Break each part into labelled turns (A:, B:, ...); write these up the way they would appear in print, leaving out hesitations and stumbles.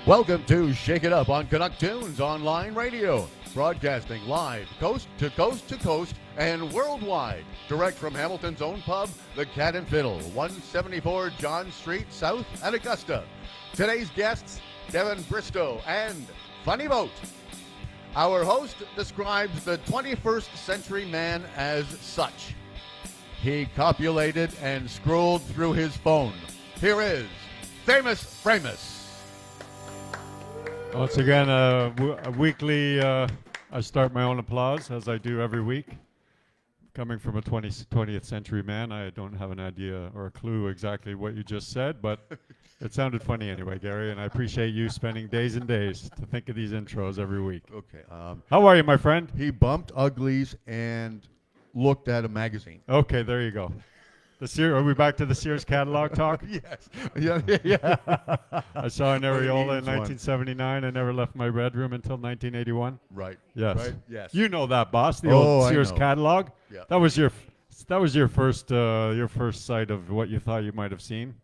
A: Welcome to Shake It Up on Canuck Tunes Online Radio, broadcasting live coast to coast to coast and worldwide, direct from Hamilton's own pub, the Cat Fiddle, 174 John Street, South at Augusta. Today's guests, Devon Bristo and Funny Boat. Our host describes the 21st century man as such. He copulated and scrolled through his phone. Here is Famous Framus.
B: Once again, a weekly, I start my own applause, as I do every week. Coming from a 20th century man, I don't have an idea or a clue exactly what you just said, but it sounded funny anyway, Gary, and I appreciate you spending days and days to think of these intros every week.
A: Okay.
B: How are you, my friend?
A: He bumped uglies and looked at a magazine.
B: Okay, there you go. Are we back to the Sears catalog talk?
A: Yes. Yeah.
B: I saw an areola in 1979. I never left my bedroom until 1981.
A: Right.
B: Yes.
A: Right? Yes.
B: You know that, boss. The old Sears catalog.
A: Yeah.
B: That was your first sight of what you thought you might have seen.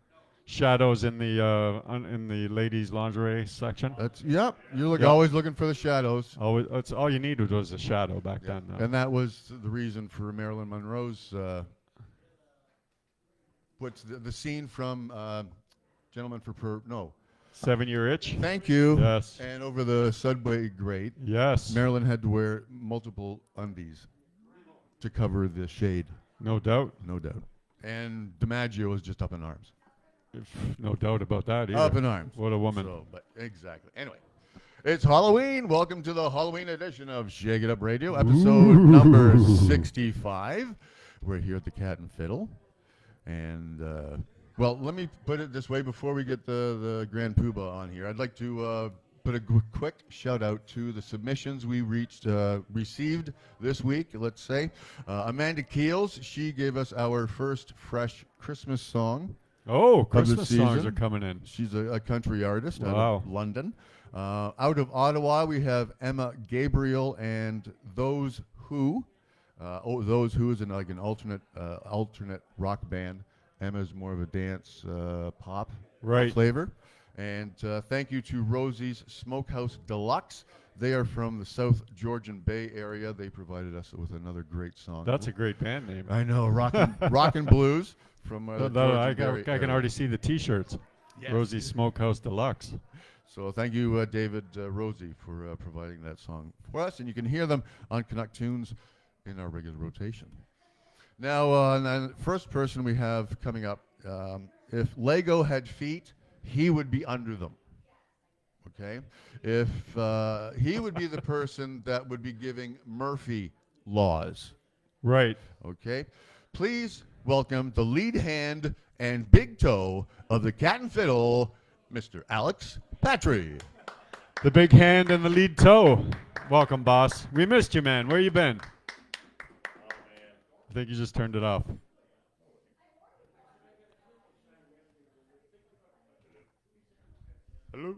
B: Shadows in the ladies' lingerie section.
A: Yep. You're always looking for the shadows.
B: Always. That's all you needed was a shadow back then.
A: And that was the reason for Marilyn Monroe's. What's the scene from Gentleman for
B: 7 Year Itch?
A: Thank you.
B: Yes.
A: And over the subway grate,
B: yes,
A: Marilyn had to wear multiple undies to cover the shade.
B: No doubt.
A: No doubt. And DiMaggio was just up in arms.
B: No doubt about that either.
A: Up in arms.
B: What a woman.
A: Exactly. Anyway, it's Halloween. Welcome to the Halloween edition of Shake It Up Radio, episode number 65. We're here at the Cat and Fiddle. And, let me put it this way before we get the Grand Poobah on here. I'd like to put a quick shout-out to the submissions we received this week, let's say. Amanda Keels, she gave us our first fresh Christmas song.
B: Oh, Christmas songs are coming in.
A: She's a country artist out of London. Out of Ottawa, we have Emma Gabriel and Those Who. Those Who is an alternate rock band. Emma's more of a dance pop flavor. And thank you to Rosie's Smokehouse Deluxe. They are from the South Georgian Bay area. They provided us with another great song.
B: That's a great band name.
A: I know, Rockin' Blues from
B: I can already see the T-shirts.
A: Yes.
B: Rosie's Smokehouse Deluxe.
A: So thank you, David Rosie, for providing that song for us. And you can hear them on Canuck Tunes in our regular rotation. Now, the first person we have coming up, if Lego had feet, he would be under them. Okay? If he would be the person that would be giving Murphy laws.
B: Right.
A: Okay? Please welcome the lead hand and big toe of the Cat and Fiddle, Mr. Alex Patry.
B: The big hand and the lead toe. Welcome, boss. We missed you, man. Where you been? I think you just turned it off.
A: Hello.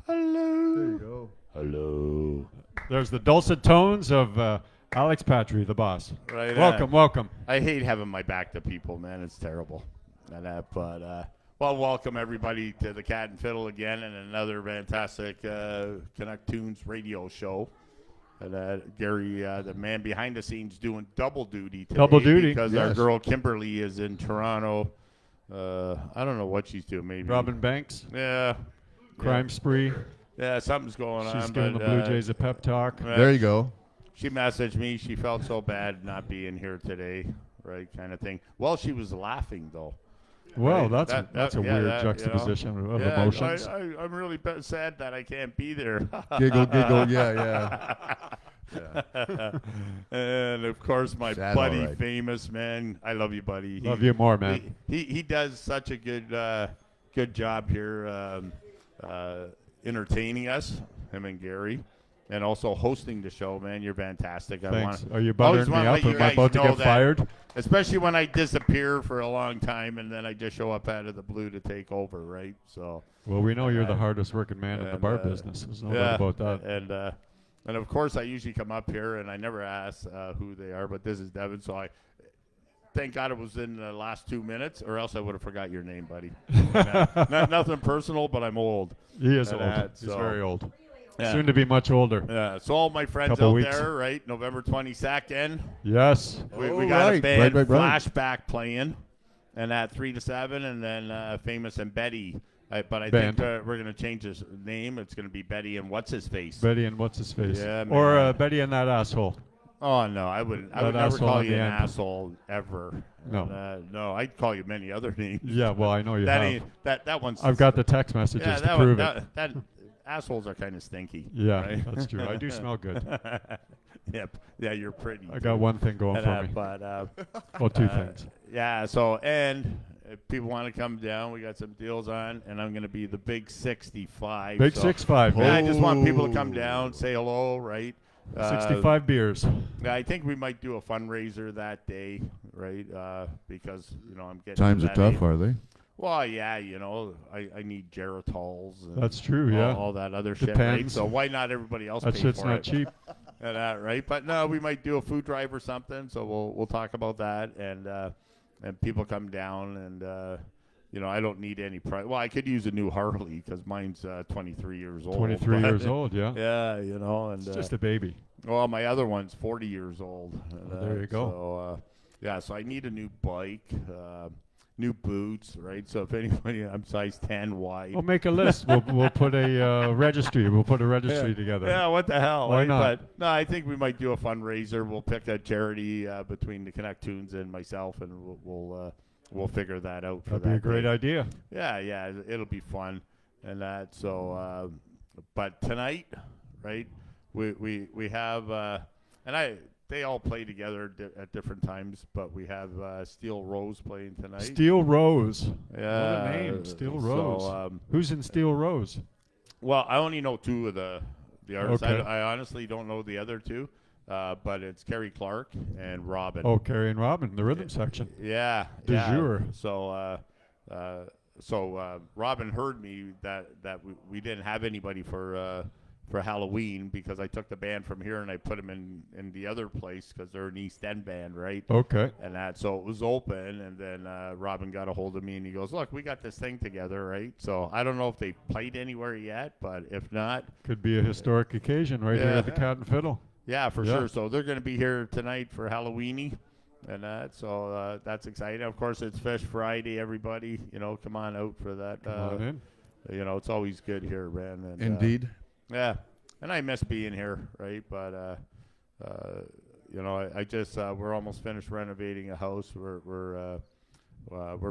A: Hello. There you go.
C: Hello.
B: There's the dulcet tones of Alex Patry, the boss.
C: Right.
B: Welcome.
C: I hate having my back to people, man. It's terrible. Welcome everybody to the Cat and Fiddle again and another fantastic Canuck Tunes radio show. Gary, the man behind the scenes, doing double duty today.
B: Double duty.
C: Because our girl Kimberly is in Toronto. I don't know what she's doing. Maybe
B: Robin Banks.
C: Yeah.
B: Crime spree.
C: Yeah, something's going on.
B: She's giving the Blue Jays a pep talk.
A: There you go.
C: She messaged me. She felt so bad not being here today, right, kind of thing. Well, she was laughing, though.
B: Well,
C: right?
B: that's a weird juxtaposition of emotions.
C: I'm really sad that I can't be there.
A: Giggle, yeah.
C: And, of course, my
A: Sad,
C: buddy,
A: right.
C: Famous, man. I love you, buddy.
B: Love you more, man.
C: He does such a good job here entertaining us, him and Gary. And also hosting the show, man. You're fantastic.
B: Thanks. Are you buttering me up? Am I about to get fired?
C: Especially when I disappear for a long time and then I just show up out of the blue to take over, right? So.
B: Well, we know you're the hardest working man in the bar business. There's no doubt about that.
C: And of course, I usually come up here and I never ask who they are, but this is Devon. So thank God it was in the last 2 minutes, or else I would have forgot your name, buddy. Nothing personal, but I'm old.
B: He is old. He's
C: So,
B: very old.
C: yeah.
B: Soon to be much older.
C: Yeah, so all my friends
B: Couple
C: out
B: weeks.
C: there, right? November 22nd.
B: Yes.
C: We
A: Oh,
C: got a
A: right.
C: band
A: Right.
C: Flashback playing, and at 3 to 7, and then Framus and Betty. But I think we're going to change his name. It's going to be Betty and What's His Face.
B: Betty and what's his face?
C: Yeah,
B: or
C: man.
B: Betty and that asshole.
C: Oh no, I wouldn't. I
B: That
C: would never
B: asshole
C: call
B: on
C: you
B: the
C: an
B: end.
C: asshole ever.
B: No.
C: And, no, I'd call you many other names.
B: Yeah, well, I know you
C: That
B: have.
C: ain't that one's.
B: I've got the text messages
C: yeah,
B: to
C: that
B: prove
C: one,
B: it.
C: that assholes are kind of stinky.
B: Yeah,
C: right?
B: that's true. I do smell good.
C: Yep. Yeah, you're pretty.
B: I got one thing going for me.
C: But
B: Well, two things.
C: yeah. So and if people want to come down, we got some deals on, and I'm going to be the big 65.
B: Big
C: so,
B: 6'5",
C: yeah,
B: man.
C: I just want people to come down, say hello, right?
B: 65 beers.
C: Yeah, I think we might do a fundraiser that day, right? Because I'm getting
A: Times
C: to
A: are
C: that
A: tough,
C: age.
A: are they?
C: Well, yeah, I need Geratols. And
B: That's true, yeah.
C: all that other shit, right?
B: Depends.
C: So why not everybody else
B: That
C: pay
B: shit's
C: for
B: not
C: it?
B: cheap.
C: And that, right? But no, we might do a food drive or something. So we'll talk about that, and people come down, and I don't need any price. Well, I could use a new Harley because mine's 23 years old.
B: 23
C: but-
B: years old, yeah.
C: Yeah, and
B: It's just a baby.
C: well, my other one's 40 years old. And,
B: There you go.
C: So, so I need a new bike, new boots, right? So if anybody, I'm size 10 wide.
B: We'll make a list. We'll put a registry. We'll put a registry together.
C: Yeah, what the hell?
B: Why
C: right?
B: not?
C: But no, I think we might do a fundraiser. We'll pick a charity between the Canuck Tunes and myself, and we'll figure that out. For
B: That'd be a great
C: day.
B: idea.
C: Yeah, it'll be fun, and that. So, but tonight, right? We have they all play together at different times, but we have Steel Rose playing tonight.
B: Steel Rose.
C: Yeah,
B: What a name, Steel
C: so,
B: Rose. Who's in Steel Rose?
C: well, I only know two of the artists.
B: Okay.
C: I honestly don't know the other two, but it's Kerry Clark and Robin.
B: Oh, Carrie and Robin, the rhythm section.
C: Yeah.
B: Du jour.
C: So Robin heard me that we didn't have anybody for Halloween because I took the band from here and I put them in the other place because they're an East End band, right?
B: Okay.
C: And that, so it was open, and then Robin got a hold of me and he goes, "Look, we got this thing together, right?" So I don't know if they played anywhere yet, but if not,
B: Could be a historic occasion right here at the Cat and Fiddle.
C: yeah, for
B: Yeah.
C: sure. So they're going to be here tonight for Halloweeny, and that. So that's exciting. Of course, it's Fish Friday. Everybody, come on out for that.
B: Come on in.
C: It's always good here, man. And,
A: Indeed.
C: yeah, and I miss being here, right? But I just we're almost finished renovating a house. We're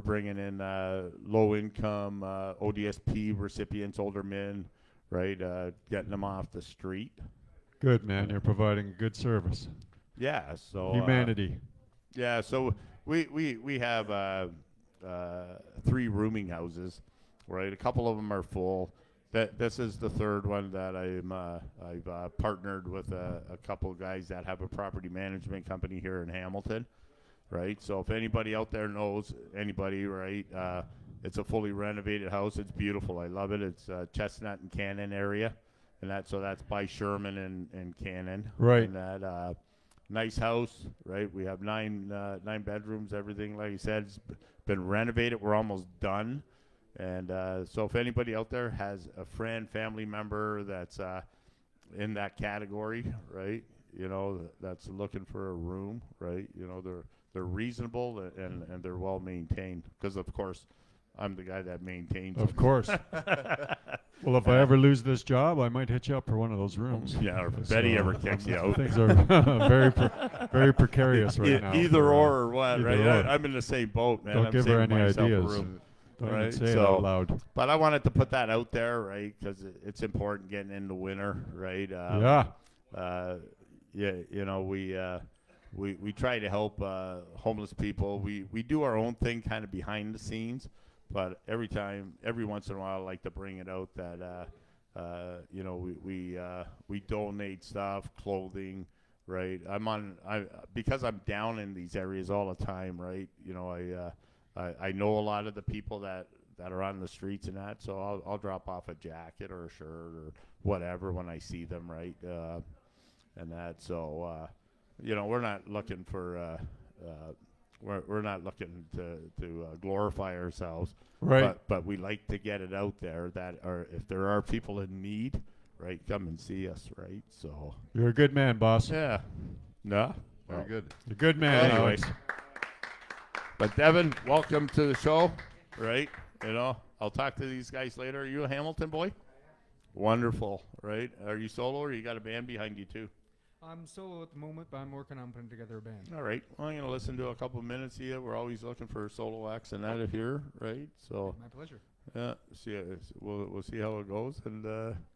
C: bringing in low income ODSP recipients, older men, right? Getting them off the street.
B: Good, man. You're providing good service.
C: Yeah. So
B: Humanity.
C: yeah. So we have 3 rooming houses, right? A couple of them are full. This is the third one that I've partnered with a couple of guys that have a property management company here in Hamilton, right? So if anybody out there knows anybody, right, it's a fully renovated house. It's beautiful. I love it. It's Chestnut and Cannon area, and that's by Sherman and Cannon.
B: Right.
C: And that nice house, right? We have 9 bedrooms. Everything, like you said, has been renovated. We're almost done. And so if anybody out there has a friend, family member that's in that category, right, that's looking for a room, right, they're reasonable and they're well maintained because, of course, I'm the guy that maintains
B: Of
C: them.
B: course. Well, if I ever lose this job, I might hit you up for one of those rooms.
C: Yeah, or if Betty ever kicks you out.
B: Things are very precarious right now.
C: Either or what,
B: either
C: right?
B: or.
C: I'm in the same boat, man.
B: Don't
C: I'm
B: give her
C: saving
B: any
C: myself a
B: ideas.
C: room.
B: Don't even
C: Right,
B: say it
C: so-
B: out loud.
C: But I wanted to put that out there, right, because it's important getting into winter, right?
B: Yeah.
C: We try to help homeless people. We do our own thing kind of behind the scenes, but every once in a while, I like to bring it out that we donate stuff, clothing, right? Because I'm down in these areas all the time, right? I know a lot of the people that are on the streets and that, so I'll drop off a jacket or a shirt or whatever when I see them, right? And that, so we're not looking for we're not looking to glorify ourselves,
B: Right.
C: But we like to get it out there that if there are people in need, right, come and see us, right? So
B: You're a good man, boss.
C: yeah, no,
A: Very good.
B: You're a good man,
C: Anyway.
B: Alex.
C: But Devon, welcome to the show, right? I'll talk to these guys later. Are you a Hamilton boy? Wonderful, right? Are you solo or you got a band behind you too?
D: I'm solo at the moment, but I'm working on putting together a band.
C: All right. Well, I'm going to listen to a couple of minutes here. We're always looking for solo acts and that here, right? So,
D: My pleasure.
C: yeah, we'll see how it goes and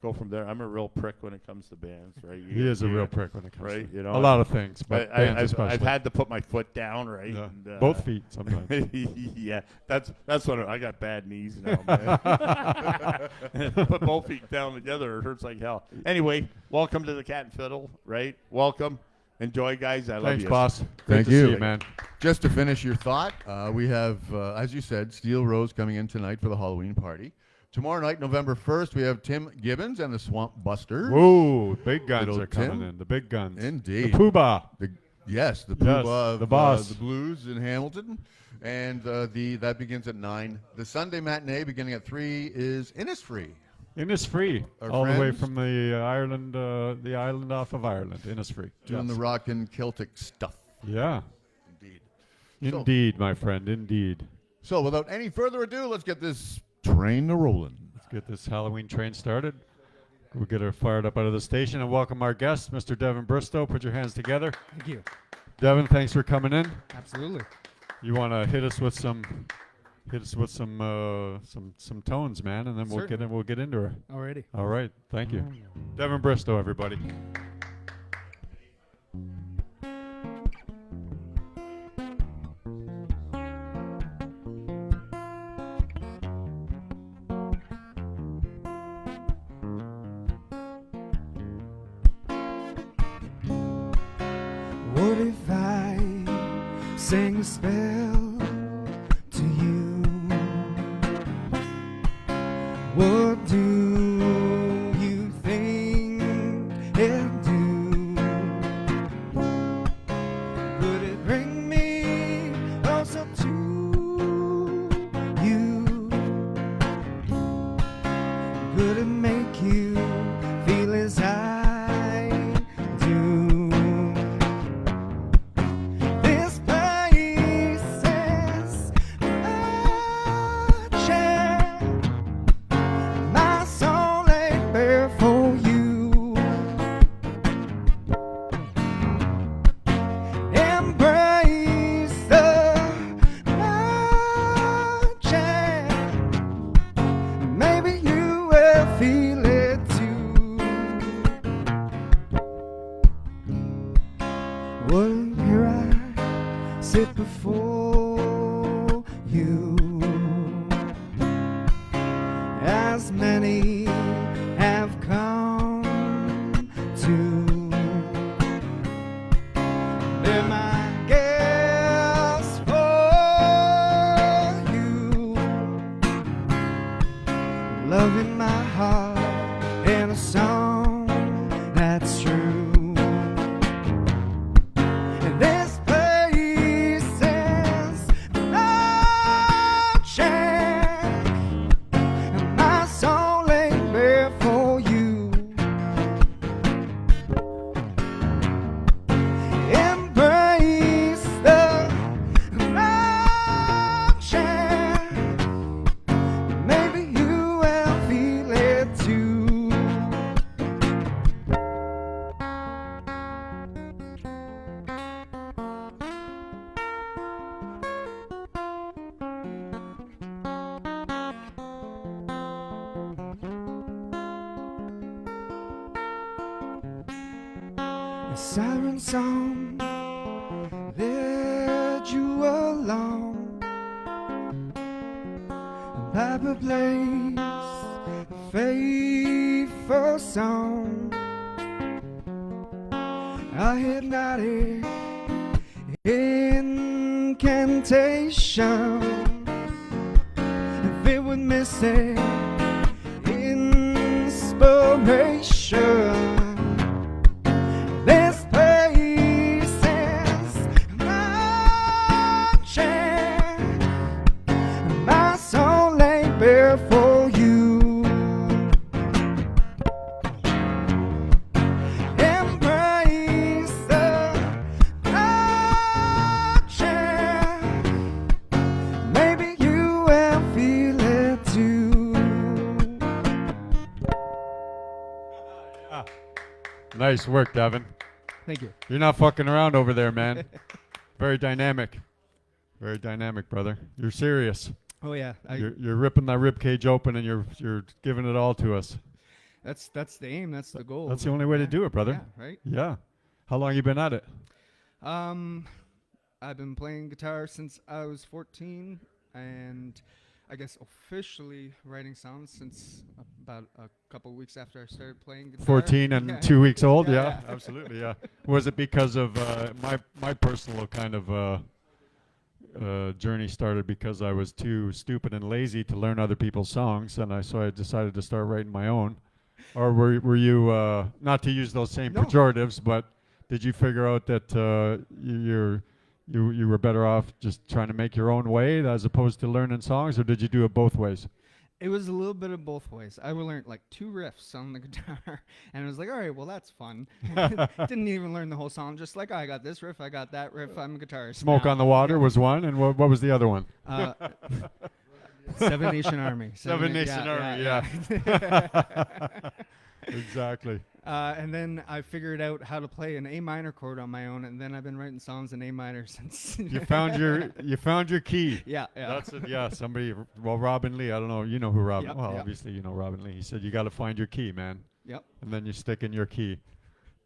C: go from there. I'm a real prick when it comes to bands, right?
B: He is a real prick when it comes
C: right,
B: to a lot of things, but bands especially.
C: I've had to put my foot down, right?
B: Yeah.
C: And,
B: Both feet sometimes.
C: yeah, that's what I got bad knees now, man. Put both feet down together, it hurts like hell. Anyway, welcome to the Cat Fiddle, right? Welcome. Enjoy, guys. I love
B: Thanks,
C: you.
B: boss.
A: Thank
B: Great to
A: you.
B: see you, man.
A: Just to finish your thought, we have, as you said, Steel Rose coming in tonight for the Halloween party. Tomorrow night, November 1st, we have Tim Gibbons and the Swamp Busters.
B: Whoa, big guns
A: Little
B: are coming
A: Tim.
B: in. The big guns.
A: Indeed.
B: The Poobah.
A: Yes, the
B: Yes,
A: Poobah of
B: the boss.
A: the Blues in Hamilton. And that begins at 9. The Sunday matinee beginning at 3 is Innisfree.
B: Innisfree.
A: Our
B: All the way
A: friends.
B: from the island off of Ireland. Innisfree.
A: Doing
B: Yes.
A: the rockin' Celtic stuff.
B: Yeah.
A: Indeed.
B: Indeed, my friend. Indeed.
A: So without any further ado, let's get this train a-rolling.
B: Let's get this Halloween train started. We'll get her fired up out of the station and welcome our guest, Mr. Devon Bristo. Put your hands together.
D: Thank you.
B: Devon, thanks for coming in.
D: Absolutely.
B: You want to hit us with some tones, man, and then we'll get into her.
D: Alrighty.
B: All right, thank you. Devon Bristo, everybody.
E: What if I sang a spell to you? What do you think it'd do? Would it bring me closer to you? Could it make you feel as I do? This place is magic. My soul ain't bare for you. Embrace the magic. Maybe you will feel it too. Well, here I sit before you, as many have come to. They're my guests for you, love in my heart and a song that's true. And this place is magic, and my soul ain't bare for you. Embrace the magic. Maybe you will feel it too. A siren song led you along. A piper plays a faithful song. A hypnotic incantation. If it would miss it, inspiration. This place is magic.
B: Nice work, Devon.
D: Thank you.
B: You're not fucking around over there, man. Very dynamic. Very dynamic, brother. You're serious.
D: Oh yeah,
B: You're ripping that rib cage open and you're giving it all to us.
D: that's the aim. That's the goal.
B: That's the only way to do it, brother.
D: Yeah, right.
B: Yeah. How long you been at it?
D: I've been playing guitar since I was 14, and I guess officially writing songs since about a couple weeks after I started playing guitar.
B: 14 and
D: Yeah.
B: 2 weeks old?
D: Yeah,
B: Yeah, absolutely, yeah. Was it because of my personal kind of journey started because I was too stupid and lazy to learn other people's songs, and so I decided to start writing my own? Or were you, not to use those same
D: No.
B: pejoratives, but did you figure out that you were better off just trying to make your own way as opposed to learning songs, or did you do it both ways?
D: It was a little bit of both ways. I learned like 2 riffs on the guitar, and I was like, all right, well, that's fun. Didn't even learn the whole song, just like, I got this riff, I got that riff, I'm a guitarist.
B: Smoke
D: now.
B: on the Water was one, and what was the other one?
D: Seven Nation Army.
B: Seven Nation Army, yeah. Exactly.
D: And then I figured out how to play an A minor chord on my own, and then I've been writing songs in A minor since.
B: You found your key.
D: Yeah.
B: That's it. Yeah, somebody. Well, Robin Lee. I don't know. You know who Robin?
D: Yep,
B: well,
D: yep.
B: obviously you know Robin Lee. He said you got to find your key, man.
D: Yep.
B: And then you stick in your key,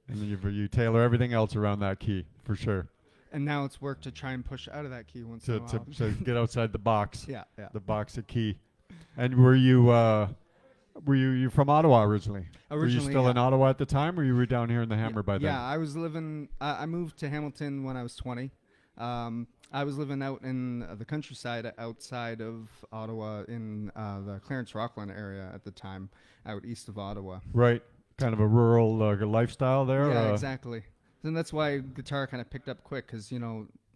B: and then you tailor everything else around that key for sure.
D: And now it's work to try and push out of that key once in a while.
B: To get outside the box.
D: Yeah.
B: The box of key. And were you from Ottawa originally? Were you still in Ottawa at the time, or you were down here in the Hammer by then?
D: Yeah, I was living. I moved to Hamilton when I was 20. I was living out in the countryside outside of Ottawa in the Clarence Rockland area at the time, out east of Ottawa.
B: Right. Kind of a rural lifestyle there.
D: Yeah, exactly. And that's why guitar kind of picked up quick, because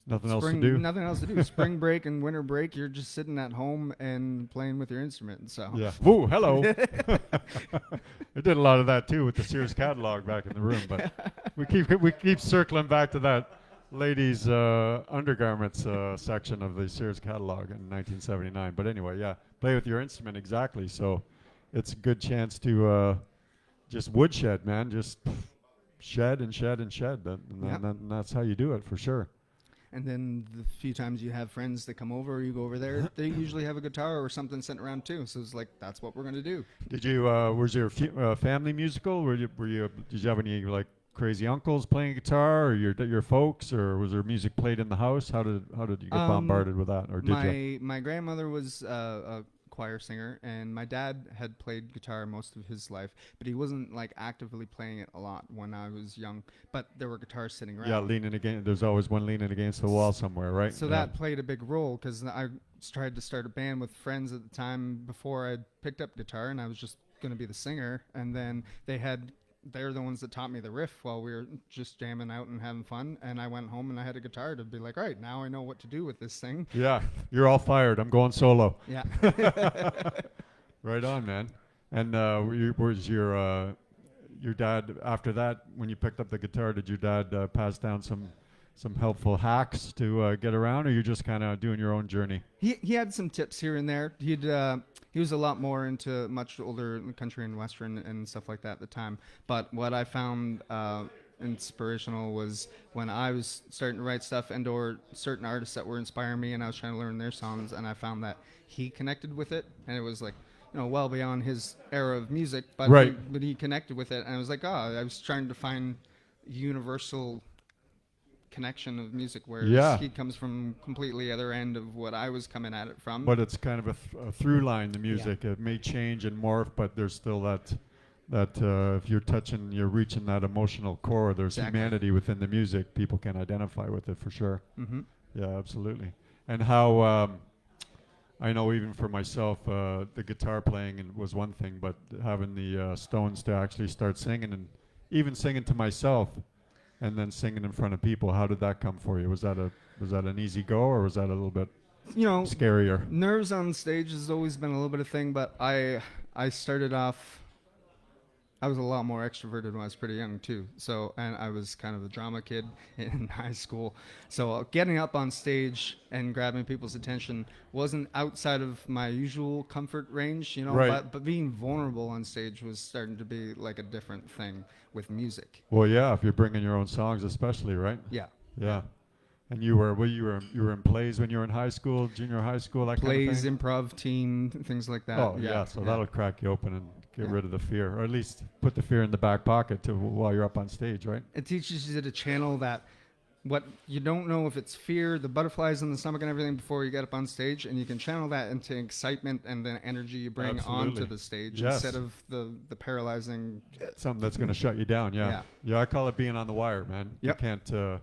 B: Nothing else to do.
D: Nothing else to do. Spring break and winter break, you're just sitting at home and playing with your instrument. So
B: yeah. Woo, hello. I did a lot of that too with the Sears catalog back in the room, but we keep circling back to that ladies' undergarments section of the Sears catalog in 1979. But anyway, yeah, play with your instrument exactly. So it's a good chance to just woodshed, man. Just shed and shed and shed. And that's how you do it for sure.
D: And then the few times you have friends that come over, or you go over there, they usually have a guitar or something sitting around too. So it's like, that's what we're going to do.
B: Did you, was your family musical? Did you have any like crazy uncles playing guitar, or your folks, or was there music played in the house? How did you get bombarded with that, or did you?
D: My grandmother was a choir singer, and my dad had played guitar most of his life, but he wasn't like actively playing it a lot when I was young, but there were guitars sitting around.
B: Yeah, leaning against, there's always one leaning against the wall somewhere, right?
D: So that played a big role, because I tried to start a band with friends at the time before I picked up guitar, and I was just going to be the singer, and then they're the ones that taught me the riff while we were just jamming out and having fun. And I went home and I had a guitar to be like, all right, now I know what to do with this thing.
B: Yeah, you're all fired. I'm going solo.
D: Yeah.
B: Right on, man. And was your dad, after that, when you picked up the guitar, did your dad pass down some helpful hacks to get around, or you're just kind of doing your own journey?
D: He had some tips here and there. He was a lot more into much older country and western and stuff like that at the time. But what I found inspirational was when I was starting to write stuff or certain artists that were inspiring me, and I was trying to learn their songs, and I found that he connected with it, and it was like, well beyond his era of music, but
B: right.
D: but he connected with it, and I was like, I was trying to find universal connection of music, where he comes from completely other end of what I was coming at it from.
B: But it's kind of a through line, the music. It may change and morph, but there's still that if you're reaching that emotional core, there's humanity within the music. People can identify with it for sure.
D: Mm-hmm.
B: Yeah, absolutely. And how I know even for myself, the guitar playing was one thing, but having the stones to actually start singing, and even singing to myself, and then singing in front of people, how did that come for you? Was that an easy go, or was that a little bit scarier?
D: Nerves on stage has always been a little bit of thing, but I started off, I was a lot more extroverted when I was pretty young too. So, and I was kind of a drama kid in high school. So getting up on stage and grabbing people's attention wasn't outside of my usual comfort range, you know,
B: Right.
D: but being vulnerable on stage was starting to be like a different thing with music.
B: Well, yeah, if you're bringing your own songs, especially, right?
D: Yeah.
B: Yeah. And you were in plays when you were in high school, junior high school, that
D: Plays,
B: kind of thing?
D: improv team, things like that.
B: Oh, yeah, so that'll crack you open and get rid of the fear, or at least put the fear in the back pocket while you're up on stage, right?
D: It teaches you to channel that what you don't know if it's fear, the butterflies in the stomach and everything before you get up on stage, and you can channel that into excitement and the energy you bring
B: Absolutely.
D: onto the stage
B: Yes.
D: instead of the paralyzing.
B: Something that's going to shut you down, yeah.
D: Yeah.
B: Yeah, I call it being on the wire, man.
D: Yep.
B: You can't,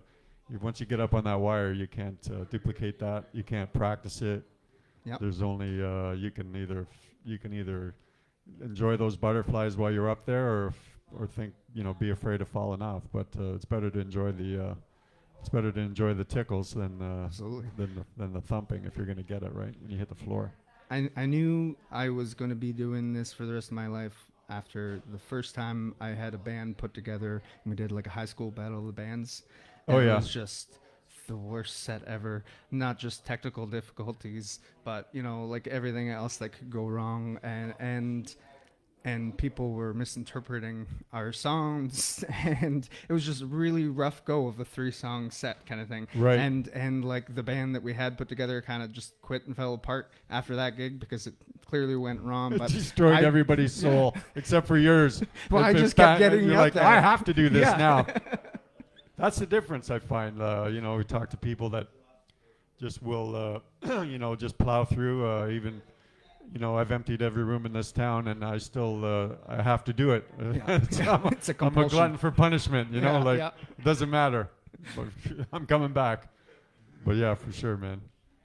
B: once you get up on that wire, you can't duplicate that. You can't practice it.
D: Yep.
B: There's only, you can either enjoy those butterflies while you're up there or think, be afraid of falling off. But it's better to enjoy the tickles
D: Absolutely.
B: than the thumping if you're going to get it right when you hit the floor.
D: I knew I was going to be doing this for the rest of my life after the first time I had a band put together and we did like a high school battle of the bands.
B: Oh,
D: And
B: yeah.
D: It was just the worst set ever. Not just technical difficulties, but like everything else that could go wrong, and people were misinterpreting our songs, and it was just a really rough go of a 3-song set kind of thing.
B: Right.
D: And like the band that we had put together kind of just quit and fell apart after that gig because it clearly went wrong.
B: It
D: But
B: destroyed everybody's soul except for yours.
D: Well, I
B: It's
D: just kept
B: bad,
D: getting
B: you're
D: up
B: like,
D: there.
B: I have to do this
D: Yeah.
B: now. That's the difference, I find. We talk to people that just will, just plow through. Even, I've emptied every room in this town, and I still, I have to do it.
D: It's a
B: I'm a
D: compulsion.
B: glutton for punishment.
D: Yeah.
B: It doesn't matter. But I'm coming back. But yeah, for sure, man.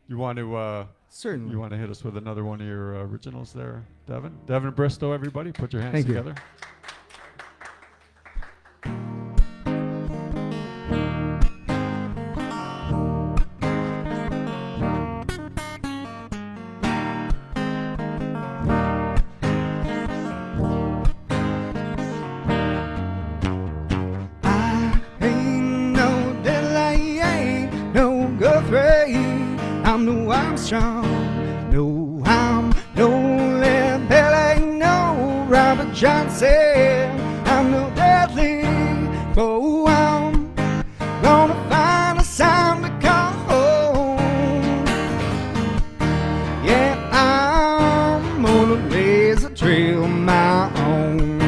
B: You want to?
D: Certainly.
B: You want to hit us with another one of your originals there, Devon? Devon Bristo, everybody, put your hands
D: Thank you.
B: together.
E: I ain't no delay, ain't no Guthrie. I'm no Armstrong, no, I'm no Led Belly, no Robert Johnson. I'm no Deadly, oh, I'm gonna find a sound to call home. Yeah, I'm gonna blaze a trail of my own.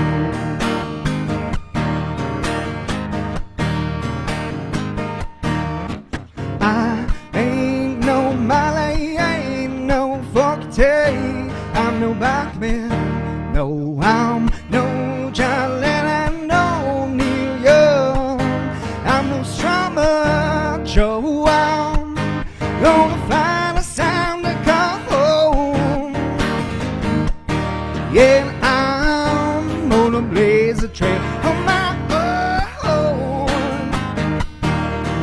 E: I ain't no Miley, ain't no Funky, I'm no Bachman, no, I'm no John Lennon, no Neil Young, I'm no Strummer, Joe, I'm gonna find a sound to call home. Yeah, I'm gonna blaze a trail on my own.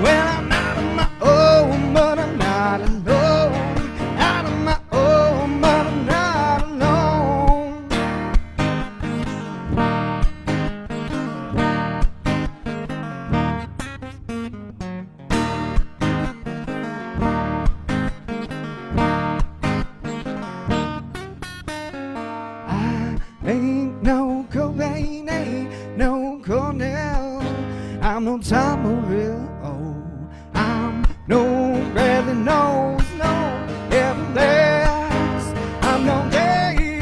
E: Well, I'm not on my own, but I'm not alone. Out on my own, but I'm not alone. I ain't no Cobain, ain't no Cornell. I'm no Tom Morello. Oh, I'm no Bradley Knowles, no Evan Last. I'm no Dave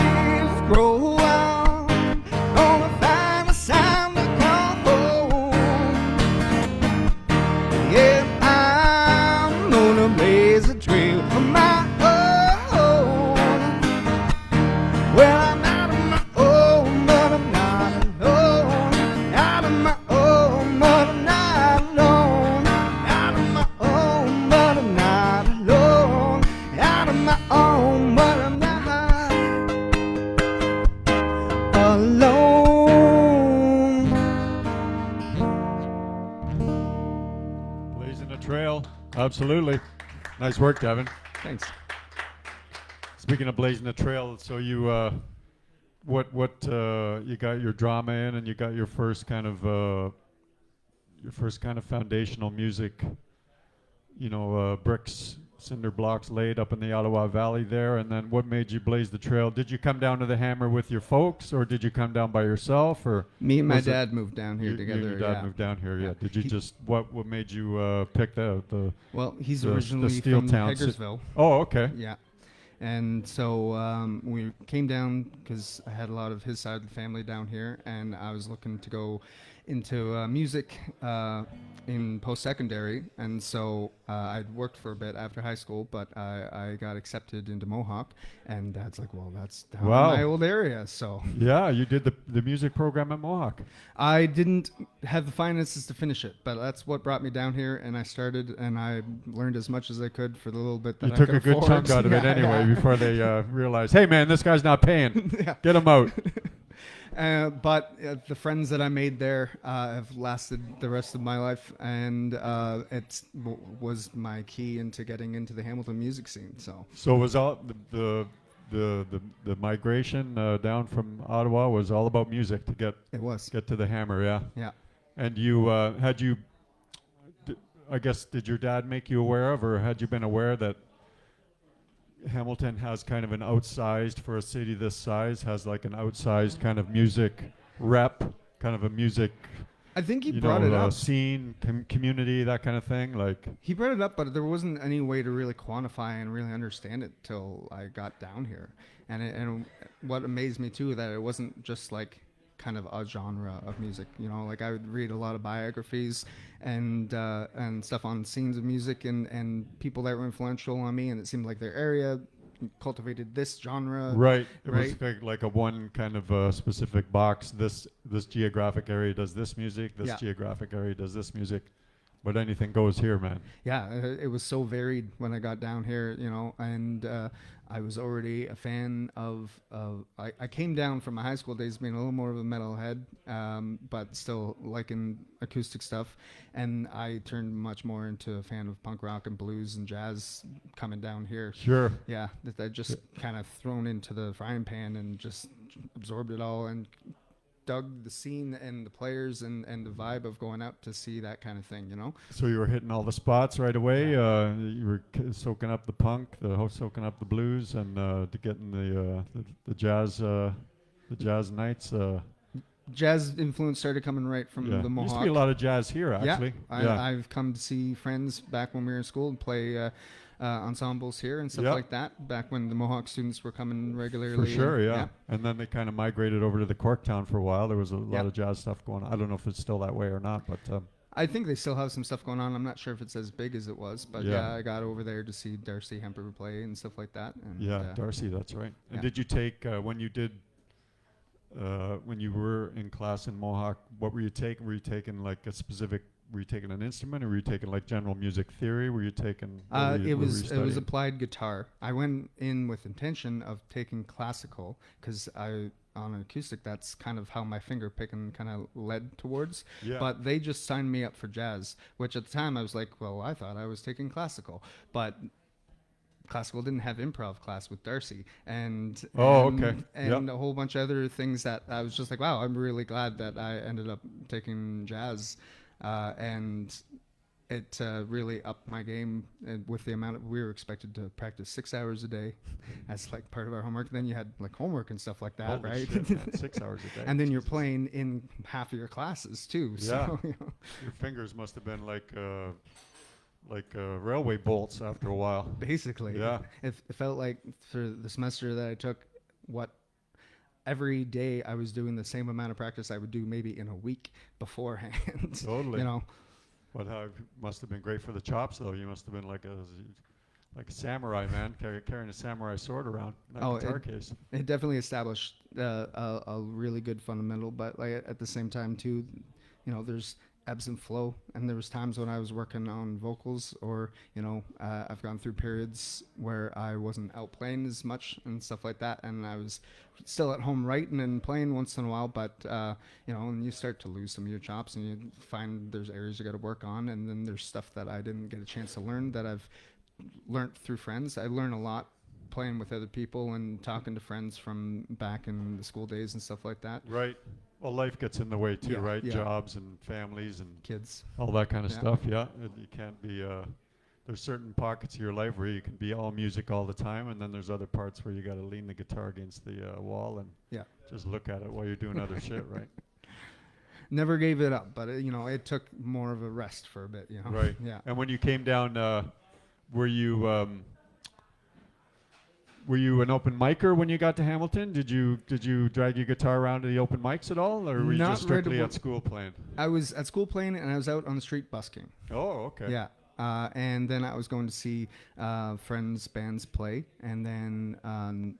E: Grohl. I'm gonna find a sound to call home. Yeah, I'm gonna blaze a trail of my own. Well, I'm out of my own, but I'm not alone. Out of my own, but I'm not alone. Out of my own, but I'm not alone. Out of my own, but I'm not alone.
B: Blazing a trail. Absolutely. Nice work, Devon.
D: Thanks.
B: Speaking of blazing a trail, so you what you got your drama in, and you got your first kind of foundational music, bricks, cinder blocks laid up in the Ottawa Valley there. And then what made you blaze the trail? Did you come down to the Hammer with your folks, or did you come down by yourself? Or
D: me and my dad moved down here together.
B: You and your dad moved down here, yeah. Did you what made you pick the
D: Well, he's
B: the
D: originally
B: steel
D: from
B: town
D: Hagersville.
B: Oh, okay.
D: Yeah. And so we came down because I had a lot of his side of the family down here, and I was looking to go into music in post-secondary. And so I'd worked for a bit after high school, but I got accepted into Mohawk, and Dad's like, well, that's down in my old area. So
B: yeah, you did the music program at Mohawk.
D: I didn't have the finances to finish it, but that's what brought me down here, and I started, and I learned as much as I could for the little bit that
B: You
D: I
B: took
D: could
B: a good
D: afford.
B: chunk out of it anyway before they realized, hey, man, this guy's not paying.
D: Yeah.
B: Get him out.
D: But the friends that I made there have lasted the rest of my life, and it was my key into getting into the Hamilton music scene. So
B: Was all the migration down from Ottawa was all about music to get to the Hammer, yeah.
D: Yeah.
B: And you I guess, did your dad make you aware of, or had you been aware that Hamilton has kind of an outsized, for a city this size, has like an outsized kind of music rep, kind of a music,
D: I think he brought it up.
B: Scene, community, that kind of thing? Like,
D: he brought it up, but there wasn't any way to really quantify and really understand it till I got down here. And what amazed me too, that it wasn't just like kind of a genre of music, like I would read a lot of biographies and stuff on scenes of music and people that were influential on me, and it seemed like their area cultivated this genre.
B: Right. It was like a one kind of specific box. This geographic area does this music. This geographic area does this music. But anything goes here, man. Yeah,
D: it was so varied when I got down here, and I was already a fan of I came down from my high school days being a little more of a metalhead, but still liking acoustic stuff. And I turned much more into a fan of punk rock and blues and jazz coming down here.
B: Sure.
D: Yeah, that I just kind of thrown into the frying pan and just absorbed it all and dug the scene and the players and the vibe of going out to see that kind of thing,
B: So you were hitting all the spots right away. You were soaking up the punk, soaking up the blues, and to getting the jazz nights.
D: Jazz influence started coming right from the Mohawk.
B: Used to be a lot of jazz here, actually.
D: Yeah, I've come to see friends back when we were in school and play ensembles here and stuff like that, back when the Mohawk students were coming regularly.
B: For sure, yeah. And then they kind of migrated over to the Corktown for a while. There was a lot of jazz stuff going on. I don't know if it's still that way or not, but...
D: I think they still have some stuff going on. I'm not sure if it's as big as it was, but I got over there to see Darcy Hemper play and stuff like that. And
B: Darcy, that's right. And did you take, when you were in class in Mohawk, what were you taking? Were you taking like a specific... Were you taking an instrument, or were you taking like general music theory? Were you taking?
D: It was applied guitar. I went in with intention of taking classical because on an acoustic, that's kind of how my finger picking kind of led towards. Yeah. But they just signed me up for jazz, which at the time I was like, well, I thought I was taking classical, but classical didn't have improv class with Darcy and a whole bunch of other things that I was just like, wow, I'm really glad that I ended up taking jazz. And it really upped my game with the amount we were expected to practice 6 hours a day as like part of our homework. Then you had like homework and stuff like that.
B: Holy
D: right?
B: Shit, man. 6 hours a day.
D: And then you're playing in half of your classes too.
B: Yeah.
D: So,
B: Your fingers must have been like railway bolts after a while.
D: Basically.
B: Yeah.
D: It felt like for the semester that I took, every day I was doing the same amount of practice I would do maybe in a week beforehand.
B: Totally. But it must have been great for the chops, though. You must have been like a samurai, man, carrying a samurai sword around in that guitar case.
D: It definitely established a really good fundamental, but like at the same time too, there's ebbs and flow, and there was times when I was working on vocals, or I've gone through periods where I wasn't out playing as much and stuff like that, and I was still at home writing and playing once in a while, but and you start to lose some of your chops, and you find there's areas you got to work on, and then there's stuff that I didn't get a chance to learn that I've learned through friends. I learn a lot playing with other people and talking to friends from back in the school days and stuff like that.
B: Right. Well, life gets in the way too,
D: Yeah,
B: right?
D: yeah.
B: Jobs and families and
D: Kids.
B: all that kind of
D: Yeah.
B: stuff. Yeah. You can't be. There's certain pockets of your life where you can be all music all the time, and then there's other parts where you got to lean the guitar against the wall and just look at it while you're doing other shit, right?
D: Never gave it up, but it took more of a rest for a bit,
B: Right.
D: Yeah.
B: And when you came down, were you an open micer when you got to Hamilton? Did you drag your guitar around to the open mics at all, or were you
D: Not
B: just strictly
D: right
B: at school playing?
D: I was at school playing, and I was out on the street busking.
B: Oh, okay.
D: Yeah. And then I was going to see friends' bands play, and then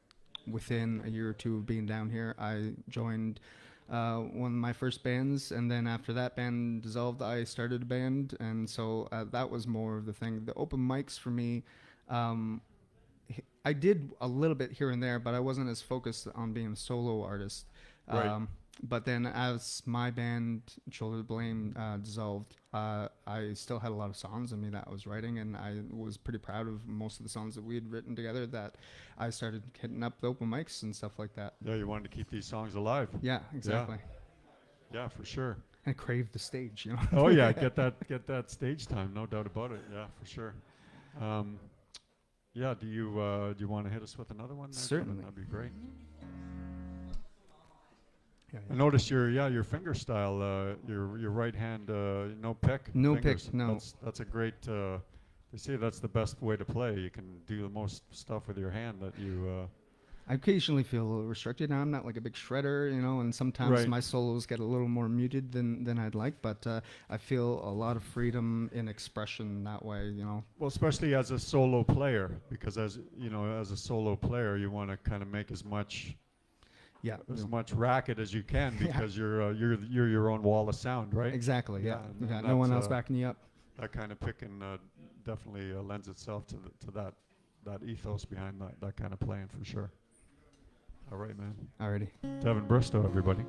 D: within a year or two of being down here, I joined one of my first bands, and then after that band dissolved, I started a band, and so that was more of the thing. The open mics for me, I did a little bit here and there, but I wasn't as focused on being a solo artist.
B: Right.
D: But then as my band, Shoulder to Blame, dissolved, I still had a lot of songs in me that I was writing, and I was pretty proud of most of the songs that we had written together that I started hitting up the open mics and stuff like that.
B: Yeah, you wanted to keep these songs alive.
D: Yeah, exactly.
B: Yeah, for sure.
D: I craved the stage,
B: Oh yeah, get that stage time, no doubt about it. Yeah, for sure. Yeah, do you want to hit us with another one? There,
D: Certainly.
B: That'd be great.
D: Yeah,
B: I noticed your finger style, your right hand, no pick.
D: No
B: fingers.
D: pick, no.
B: That's a great. They say that's the best way to play. You can do the most stuff with your hand that you.
D: I occasionally feel a little restricted. Now I'm not like a big shredder, and sometimes
B: Right.
D: my solos get a little more muted than I'd like, but I feel a lot of freedom in expression that way,
B: Well, especially as a solo player, because as a solo player, you want to kind of make as much racket as you can, because you're your own wall of sound, right?
D: Exactly, yeah.
B: and
D: You got no one
B: that's,
D: else backing you up.
B: That kind of picking definitely lends itself to that ethos behind that kind of playing, for sure. All right, man.
D: Alrighty.
B: Devon Bristo, everybody.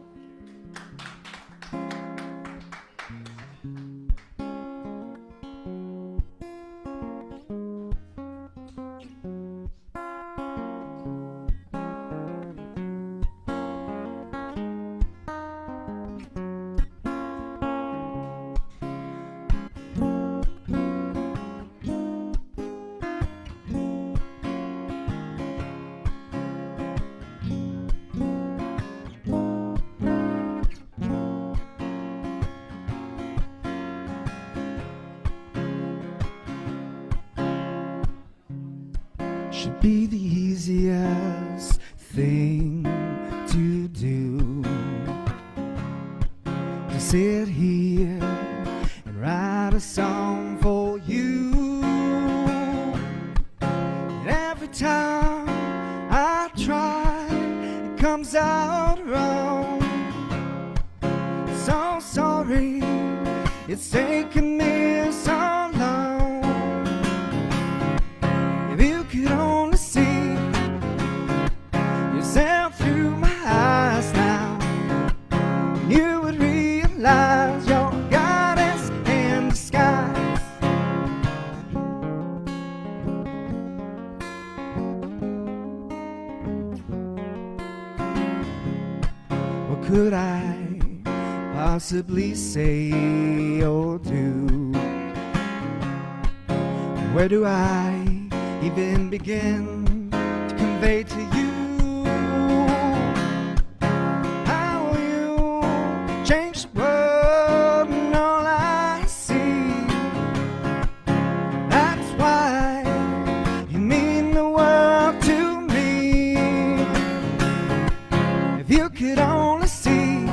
E: Should be the easiest thing to do, to sit here and write a song for you. And every time I try, it comes out wrong. So sorry, it's taken me so long. If you could only see yourself through my eyes now, you would realize your goddess in disguise. What could I possibly say or do? Where do I even begin to convey to you? How will you change the world and all I see? That's why you mean the world to me. If you could only see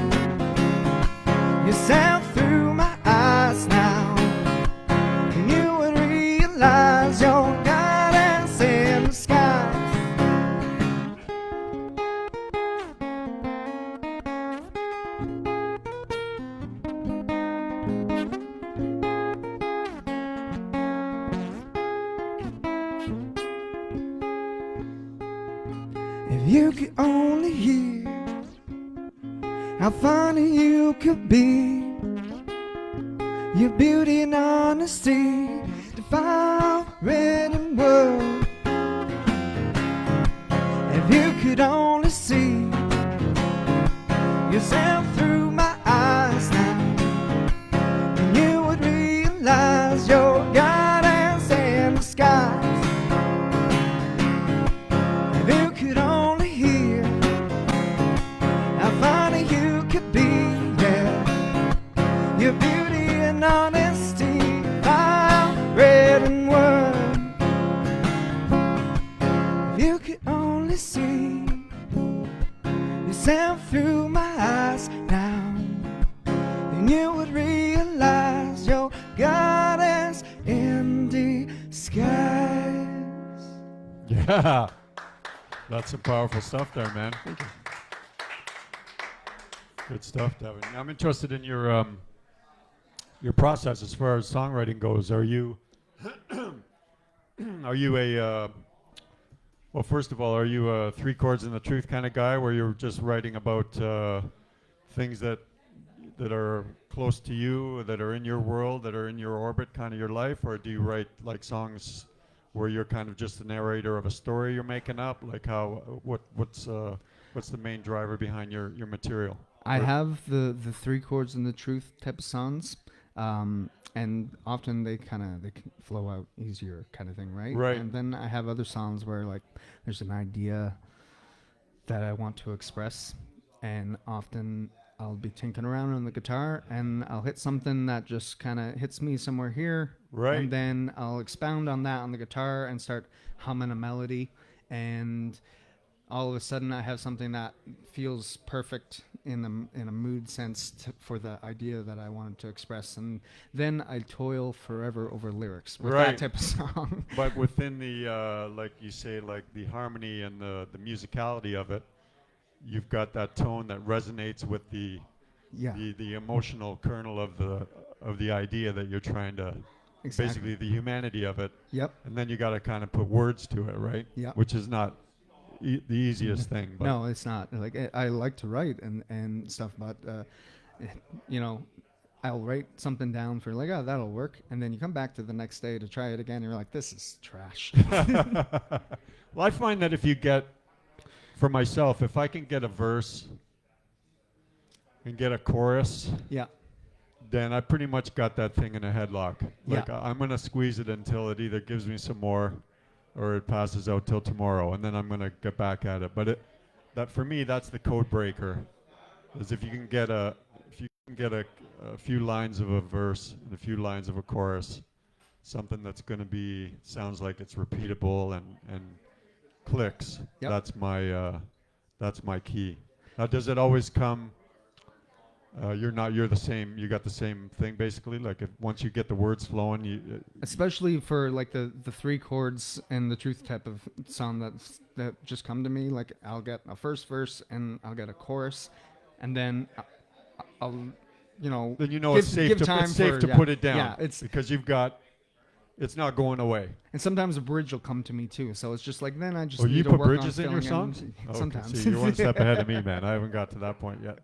E: yourself through my eyes now, and you would realize your guidance in the skies. If you could only hear how funny you could be, your beauty and honesty define written word.
B: That's some powerful stuff there, man.
D: Thank you.
B: Good stuff, Devon. I'm interested in your process as far as songwriting goes. Are you are you a well, first of all, are you a three chords and the truth kind of guy, where you're just writing about things that are close to you, that are in your world, that are in your orbit, kind of your life, or do you write like songs where you're kind of just the narrator of a story you're making up? Like what's the main driver behind your material?
D: I have the three chords and the truth type of songs, and often they can flow out easier, kind of thing, right?
B: Right.
D: And then I have other songs where like there's an idea that I want to express, and often I'll be tinkering around on the guitar and I'll hit something that just kind of hits me somewhere here,
B: Right.
D: And then I'll expound on that on the guitar and start humming a melody, and all of a sudden I have something that feels perfect in a mood sense for the idea that I wanted to express, and then I toil forever over lyrics with
B: Right.
D: that type of song.
B: But within the like you say, like the harmony and the musicality of it, you've got that tone that resonates with the emotional kernel of the idea that you're trying to basically the humanity of it.
D: Yep.
B: And then you got to kind of put words to it, right?
D: Yep.
B: Which is not the easiest thing. But
D: No, it's not. Like I like to write and stuff, but I'll write something down for like, oh, that'll work, and then you come back to the next day to try it again, and you're like, this is trash.
B: Well, I find that if you get, for myself, if I can get a verse and get a chorus,
D: Yeah.
B: then I pretty much got that thing in a headlock. Like
D: Yeah.
B: I'm gonna squeeze it until it either gives me some more, or it passes out till tomorrow, and then I'm gonna get back at it. But that for me, that's the code breaker. Is if you can get a few lines of a verse and a few lines of a chorus, something that's gonna sounds like it's repeatable and clicks.
D: Yep.
B: That's my key. Now, does it always come? You're the same. You got the same thing basically. Like once you get the words flowing,
D: Especially for like the three chords and the truth type of song that just come to me. Like I'll get a first verse and I'll get a chorus, and then I'll
B: then you know
D: give,
B: it's safe
D: give
B: to
D: time
B: put it down.
D: Yeah,
B: because it's not going away.
D: and sometimes a bridge will come to me too. So it's just like then I just
B: Oh,
D: need
B: you
D: to
B: put
D: work
B: bridges
D: on
B: in your
D: filling
B: songs?
D: in. Sometimes.
B: See, you're one step ahead of me, man. I haven't got to that point yet.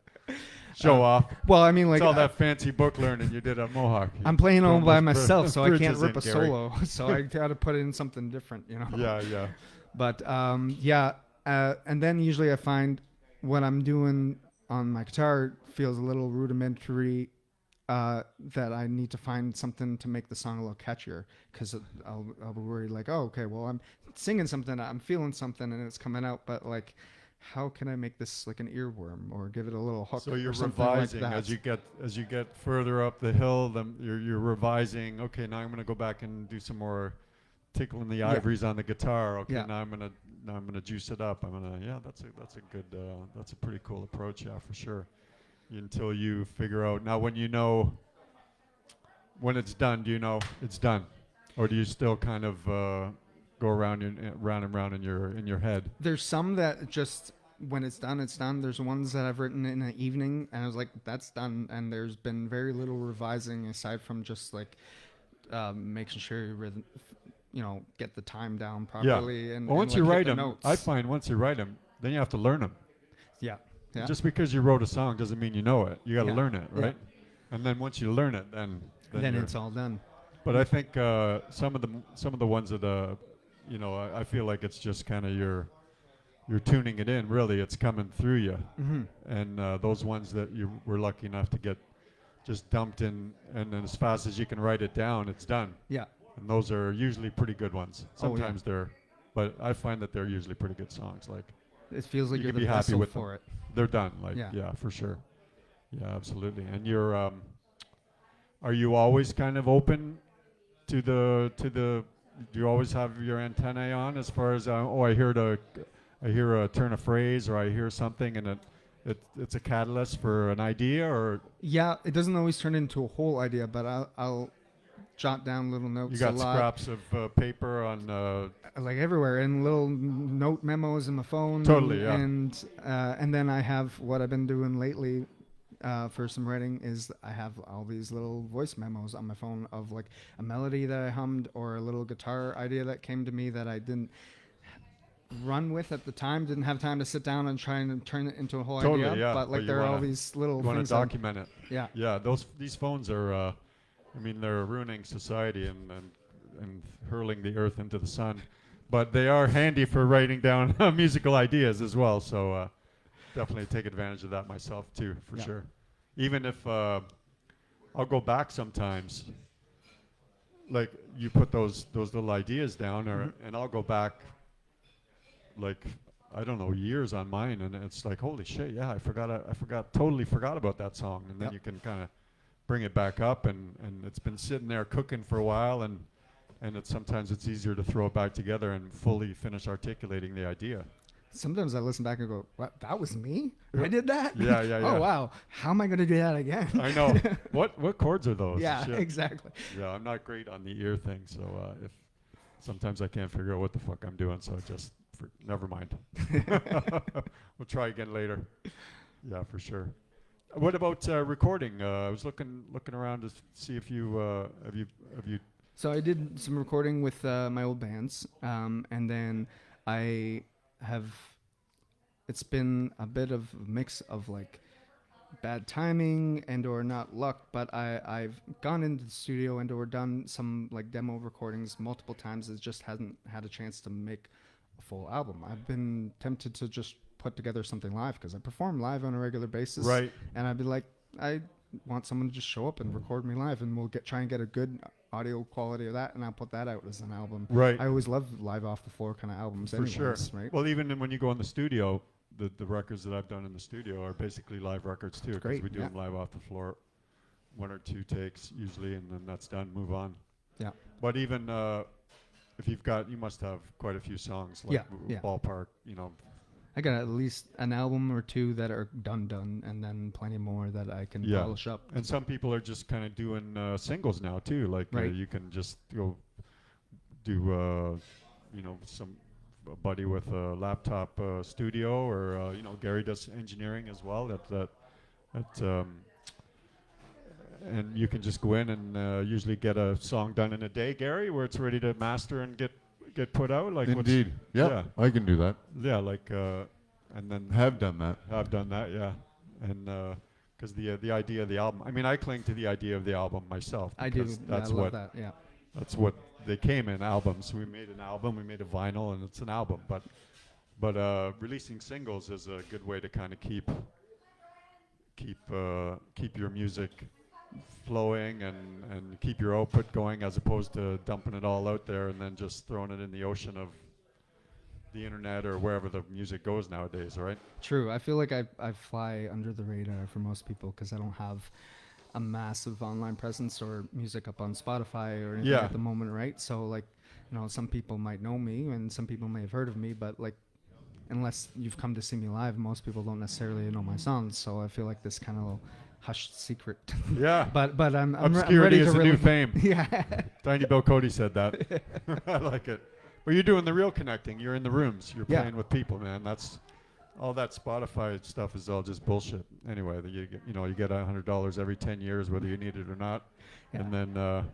B: Show off.
D: Well, I mean, like
B: It's all that fancy book learning you did at Mohawk.
D: I'm playing all
B: Throwing
D: by
B: those
D: myself, so I can't
B: bridges
D: rip
B: in,
D: a
B: Gary.
D: solo. So I got to put in something different,
B: Yeah.
D: But and then usually I find what I'm doing on my guitar feels a little rudimentary. That I need to find something to make the song a little catchier, because I'll be worried like, oh, okay, well I'm singing something, I'm feeling something, and it's coming out, but like, how can I make this like an earworm or give it a little hook?
B: So you're
D: or something
B: revising
D: like that.
B: as you get further up the hill. You're revising. Okay, now I'm gonna go back and do some more tickling the ivories on the guitar. Okay,
D: Yeah.
B: now I'm gonna juice it up. That's a good that's a pretty cool approach. Yeah, for sure. Until you figure out now when it's done. Do you know it's done, or do you still kind of go round and round in your head?
D: There's some that just when it's done, it's done. There's ones that I've written in an evening, and I was like, that's done. And there's been very little revising aside from just like making sure you get the time down properly. And
B: well, once
D: and,
B: you
D: like,
B: write
D: hit the
B: them,
D: notes.
B: I find once you write them, then you have to learn them.
D: Yeah.
B: Just because you wrote a song doesn't mean you know it. You got to
D: Yeah.
B: learn it,
D: Yeah.
B: right? And then once you learn it, then you're-
D: it's all done.
B: But I think some of the ones that I feel like it's just kind of you're tuning it in. Really, it's coming through you.
D: Mm-hmm.
B: And those ones that you were lucky enough to get just dumped in, and then as fast as you can write it down, it's done.
D: Yeah.
B: And those are usually pretty good ones.
D: Oh, yeah.
B: Sometimes but I find that they're usually pretty good songs. Like
D: It feels like
B: You
D: you're
B: can
D: the
B: be happy
D: vessel
B: with
D: for
B: them.
D: it.
B: they're done. Like
D: Yeah.
B: yeah, for sure. Yeah, absolutely. And you're are you always kind of open to the do you always have your antennae on as far as I hear a turn of phrase, or I hear something and it's a catalyst for an idea, or
D: Yeah, it doesn't always turn into a whole idea, but I'll jot down little notes.
B: You got
D: a lot.
B: scraps of paper on.
D: Like everywhere, and little note memos in my phone.
B: Totally, yeah.
D: And then I have what I've been doing lately for some writing is I have all these little voice memos on my phone of like a melody that I hummed or a little guitar idea that came to me that I didn't run with at the time, didn't have time to sit down and try and turn it into a whole idea.
B: Yeah.
D: But like there are all these little
B: You want to
D: things.
B: document it.
D: Yeah.
B: Yeah. These phones are. I mean, they're ruining society and hurling the earth into the sun. But they are handy for writing down musical ideas as well. So definitely take advantage of that myself too, for sure. Even if I'll go back sometimes, like you put those little ideas down, and I'll go back, like I don't know, years on mine, and it's like holy shit, yeah, I totally forgot about that song, and then you can kind of bring it back up, and it's been sitting there cooking for a while, and sometimes it's easier to throw it back together and fully finish articulating the idea.
D: Sometimes I listen back and go, "What? That was me? I did that?
B: Yeah.
D: Oh wow! How am I going to do that again?"
B: I know. What chords are those?
D: Yeah,
B: Shit.
D: exactly.
B: Yeah, I'm not great on the ear thing, so if sometimes I can't figure out what the fuck I'm doing, so just never mind. We'll try again later. Yeah, for sure. What about recording? I was looking around to see if you have you.
D: So I did some recording with my old bands, and then I have. It's been a bit of a mix of like bad timing and or not luck, but I've gone into the studio and or done some like demo recordings multiple times. It just hasn't had a chance to make a full album. I've been tempted to just put together something live because I perform live on a regular basis,
B: Right?
D: And I'd be like, I want someone to just show up and record me live, and we'll try and get a good audio quality of that, and I'll put that out as an album.
B: Right.
D: I always love live off the floor kind of albums.
B: For
D: anyways,
B: sure.
D: Right.
B: Well, even when you go in the studio, the records that I've done in the studio are basically live records too.
D: Great,
B: We do
D: yeah.
B: them live off the floor, 1 or 2 takes usually, and then that's done. Move on.
D: Yeah.
B: But even if you must have quite a few songs, like
D: Yeah.
B: ballpark. You know.
D: I got at least an album or 2 that are done, and then plenty more that I can polish up.
B: And some people are just kind of doing singles now too. Like
D: Right.
B: you can just go do a buddy with a laptop studio, or Gary does engineering as well. And you can just go in and usually get a song done in a day, Gary, where it's ready to master and get put out. Like
A: Indeed. Yeah, I can do that.
B: Yeah, like and then
A: Have done that.
B: I've done that, yeah. And because the idea of the album, I mean, I cling to the idea of the album myself.
D: I do.
B: because
D: I
B: That's
D: love
B: what
D: that. Yeah.
B: that's what they came in, albums. We made an album, we made a vinyl, and it's an album. But releasing singles is a good way to kind of keep your music flowing and keep your output going, as opposed to dumping it all out there and then just throwing it in the ocean of the internet or wherever the music goes nowadays, right?
D: True. I feel like I fly under the radar for most people because I don't have a massive online presence or music up on Spotify or anything at the moment, right? So like, some people might know me and some people may have heard of me, but like, unless you've come to see me live, most people don't necessarily know my songs. So I feel like this kind of hushed secret.
B: Yeah.
D: but I'm
B: Obscurity
D: ready
B: is
D: to
B: the new fame.
D: Yeah.
B: Tiny Bill Cody said that. I like it. But you're doing the real connecting. You're in the rooms. You're playing with people, man. That's all that Spotify stuff is all just bullshit. Anyway, you get $100 every 10 years, whether you need it or not.
D: Yeah.
B: And then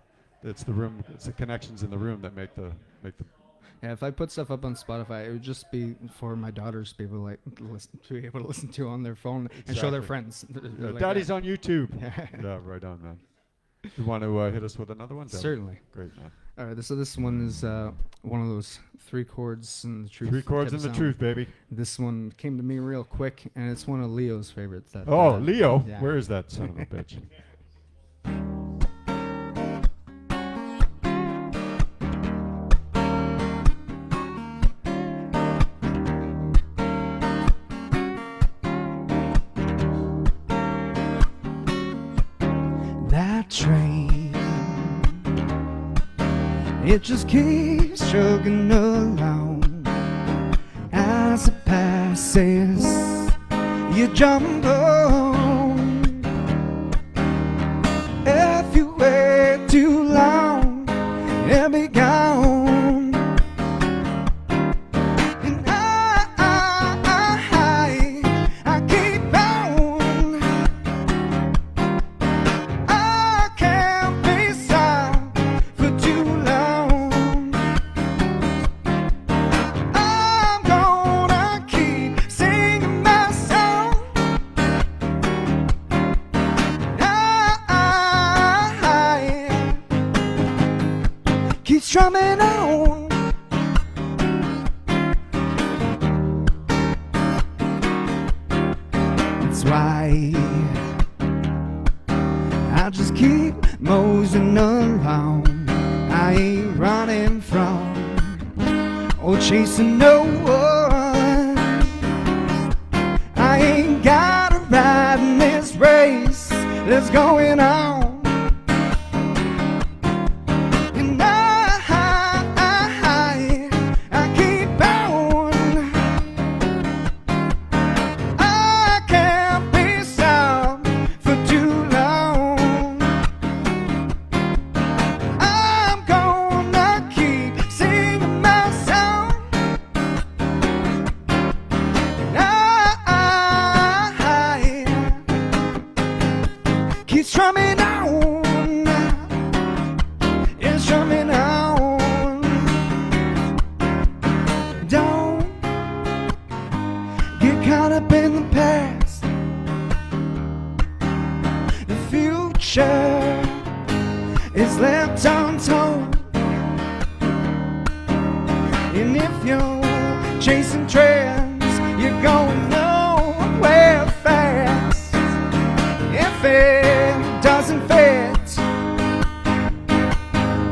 B: it's the connections in the room that make the.
D: Yeah, if I put stuff up on Spotify, it would just be for my daughters to be able to listen to on their phone and show their friends. Like
B: Daddy's on YouTube.
D: Yeah.
B: Yeah, right on, man. You want to hit us with another one? Devon?
D: Certainly.
B: Great, man.
D: All right, so this one is one of those 3 chords and the truth.
B: 3 chords
D: type
B: and the
D: sound.
B: truth, baby.
D: This one came to me real quick, and it's one of Leo's favorites. That,
B: Leo.
D: yeah.
B: Where is that son of a bitch?
E: That train, it just keeps chugging along. As it passes, you jump on. If you wait too long, strumming on. That's why I just keep moseying along. I ain't running from or chasing no one. I ain't got a ride in this race that's going on. And I keep on. I can't be stopped for too long. I'm gonna keep singing my song. Keep strumming on, yeah, strumming on. Don't get caught up in the past. The future is left untold. And if you're chasing trends, you're going nowhere fast. If it doesn't fit,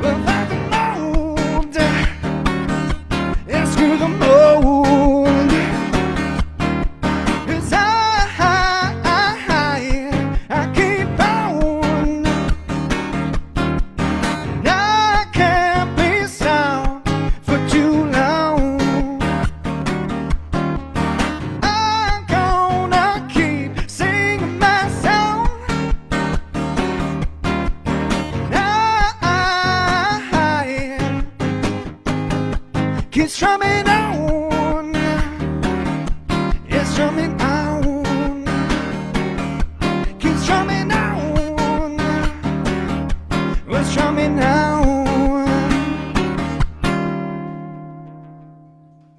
E: well, like the mold, and screw the mold. 'Cause I keep on. I can't be stopped for too long. I'm gonna keep singing my song. Keep strumming on, yeah, strumming on. Keep strumming on, we're strumming on.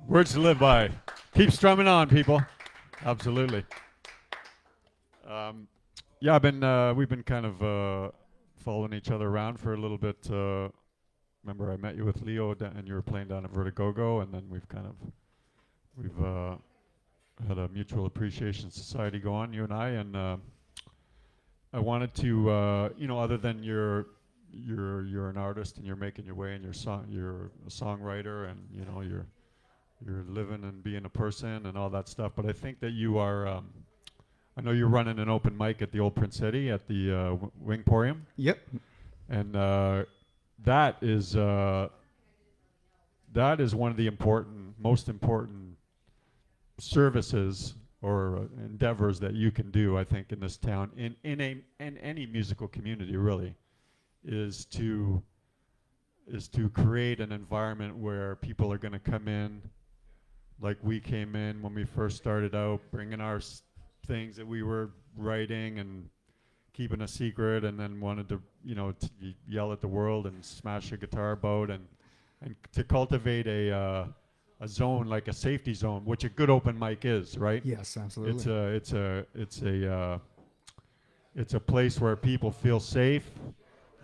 B: Words to live by. Keep strumming on, people. Absolutely. Yeah, we've been kind of following each other around for a little bit. Remember, I met you with Leo, and you were playing down at Vertigogo, and then we've had a mutual appreciation society go on, you and I, and I wanted to, other than you're an artist and you're making your way, and you're a songwriter, and you're living and being a person and all that stuff. But I think that you are. I know you're running an open mic at the Old Prince Eddie at the Wingporium.
D: Yep.
B: And that is one of the most important services or endeavors that you can do, I think, in this town, in any musical community, really, is to create an environment where people are going to come in, like we came in when we first started out, bringing our things that we were writing and keeping a secret, and then wanted to, yell at the world and smash a guitar about, and to cultivate a zone, like a safety zone, which a good open mic is, right?
D: Yes, absolutely.
B: It's a place where people feel safe,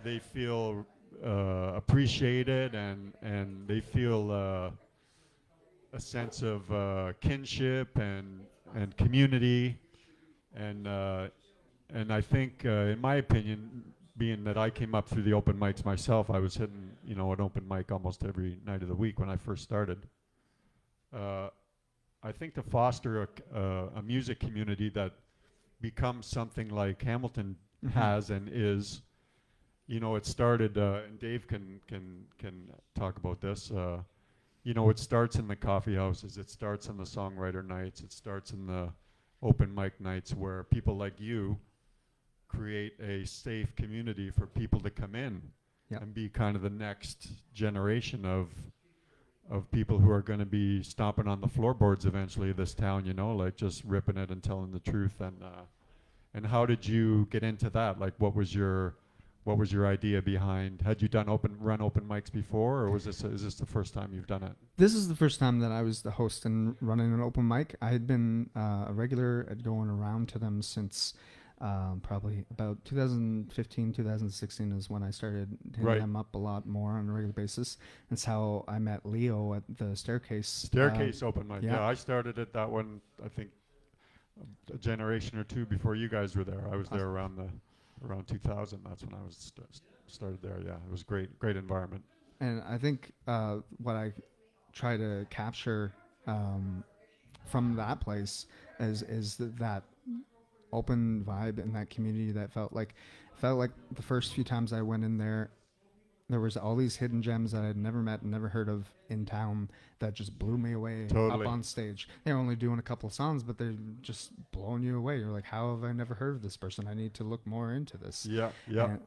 B: they feel appreciated, and they feel a sense of kinship and community, and I think, in my opinion, being that I came up through the open mics myself, I was hitting, an open mic almost every night of the week when I first started. I think to foster a music community that becomes something like Hamilton has and is, it started, and Dave can talk about this. It starts in the coffee houses, it starts in the songwriter nights, it starts in the open mic nights where people like you create a safe community for people to come in and be kind of the next generation of people who are going to be stomping on the floorboards eventually of this town, like just ripping it and telling the truth. And how did you get into that? Like, what was your idea behind? Had you run open mics before, or is this the first time you've done it?
D: This is the first time that I was the host and running an open mic. I had been a regular at going around to them since Probably about 2015, 2016 is when I started hitting
B: Right.
D: them up a lot more on a regular basis. That's how I met Leo at the Staircase.
B: Staircase open mic.
D: yeah.
B: Yeah, I started at that one, I think, a generation or two before you guys were there. I was there around 2000. That's when I was started there. Yeah, it was great environment.
D: And I think what I try to capture from that place is that open vibe in that community that felt like the first few times I went in there was all these hidden gems that I'd never met and never heard of in town that just blew me away.
B: Totally.
D: Up on stage. They're only doing a couple of songs, but they're just blowing you away. You're like, how have I never heard of this person? I need to look more into this.
B: Yeah.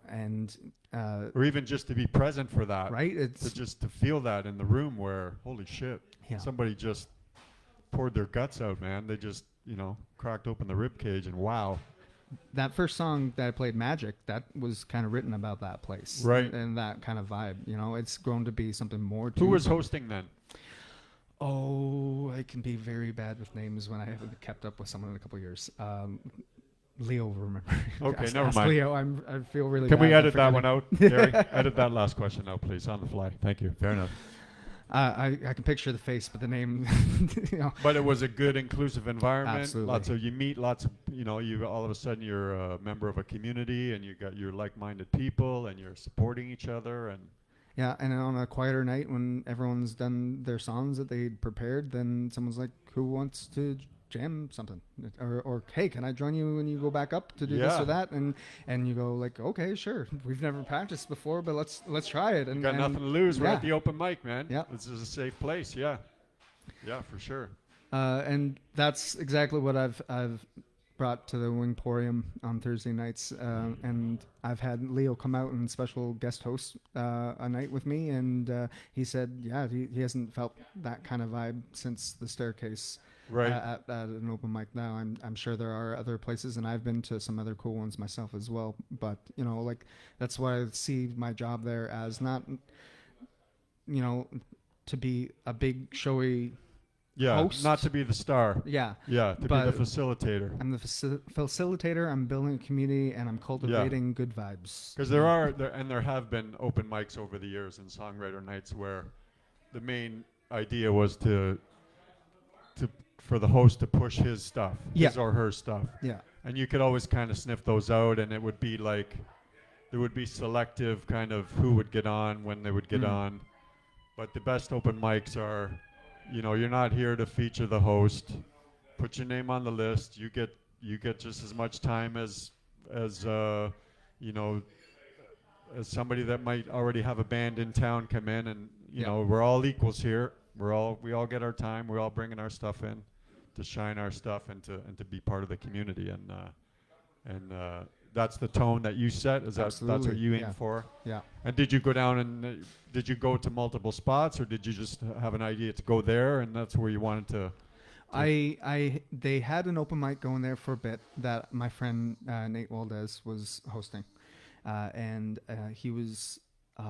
D: And
B: Or even just to be present for that.
D: right? It's
B: To feel that in the room where, holy shit,
D: Yeah.
B: somebody just poured their guts out, man. They just, cracked open the rib cage and wow.
D: that first song that I played, Magic, that was kind of written about that place.
B: Right.
D: And that kind of vibe. It's grown to be something more to
B: Who was hosting then?
D: Oh, I can be very bad with names when I haven't kept up with someone in a couple of years. Leo will remember.
B: Okay,
D: Ask
B: never mind.
D: Leo, I feel really
B: Can
D: bad.
B: we
D: for
B: edit that
D: forgetting.
B: one out, Gary? Edit that last question out, please, on the fly. Thank you. Fair enough.
D: I can picture the face, but the name,
B: But it was a good, inclusive environment.
D: Absolutely.
B: You meet lots of, you all of a sudden you're a member of a community and you got your like-minded people and you're supporting each other and.
D: Yeah, and on a quieter night when everyone's done their songs that they'd prepared, then someone's like, who wants to jam something? Or hey, can I join you when you go back up to do this
B: Yeah.
D: or that? And you go like, okay, sure. We've never practiced before, but let's try it. And
B: Got nothing to lose. We're
D: yeah.
B: at the open mic, man.
D: Yeah.
B: This is a safe place. Yeah. Yeah, for sure.
D: And that's exactly what I've brought to the Wingporium on Thursday nights. And I've had Leo come out and special guest host a night with me, and he said, yeah, he hasn't felt that kind of vibe since the Staircase.
B: Right.
D: At an open mic now. I'm sure there are other places, and I've been to some other cool ones myself as well. But that's why I see my job there as not, to be a big showy.
B: Yeah.
D: Host.
B: Not to be the star.
D: Yeah.
B: Yeah. To be
D: But-
B: the facilitator.
D: I'm the facilitator. I'm building a community, and I'm cultivating good vibes.
B: Because there have been open mics over the years and songwriter nights where the main idea was for the host to push his stuff,
D: Yeah.
B: his or her stuff.
D: Yeah.
B: And you could always kind of sniff those out, and it would be like, there would be selective kind of who would get on, when they would get on. But the best open mics are, you're not here to feature the host. Put your name on the list. You get just as much time as somebody that might already have a band in town come in, and we're all equals here. We all get our time. We're all bringing our stuff in to shine our stuff and to be part of the community, and that's the tone that you set. That's what
D: Absolutely,
B: you aim
D: yeah.
B: for.
D: Yeah.
B: And did you go down and did you go to multiple spots, or did you just have an idea to go there and that's where you wanted to?
D: They had an open mic going there for a bit that my friend Nate Waldez was hosting, and he was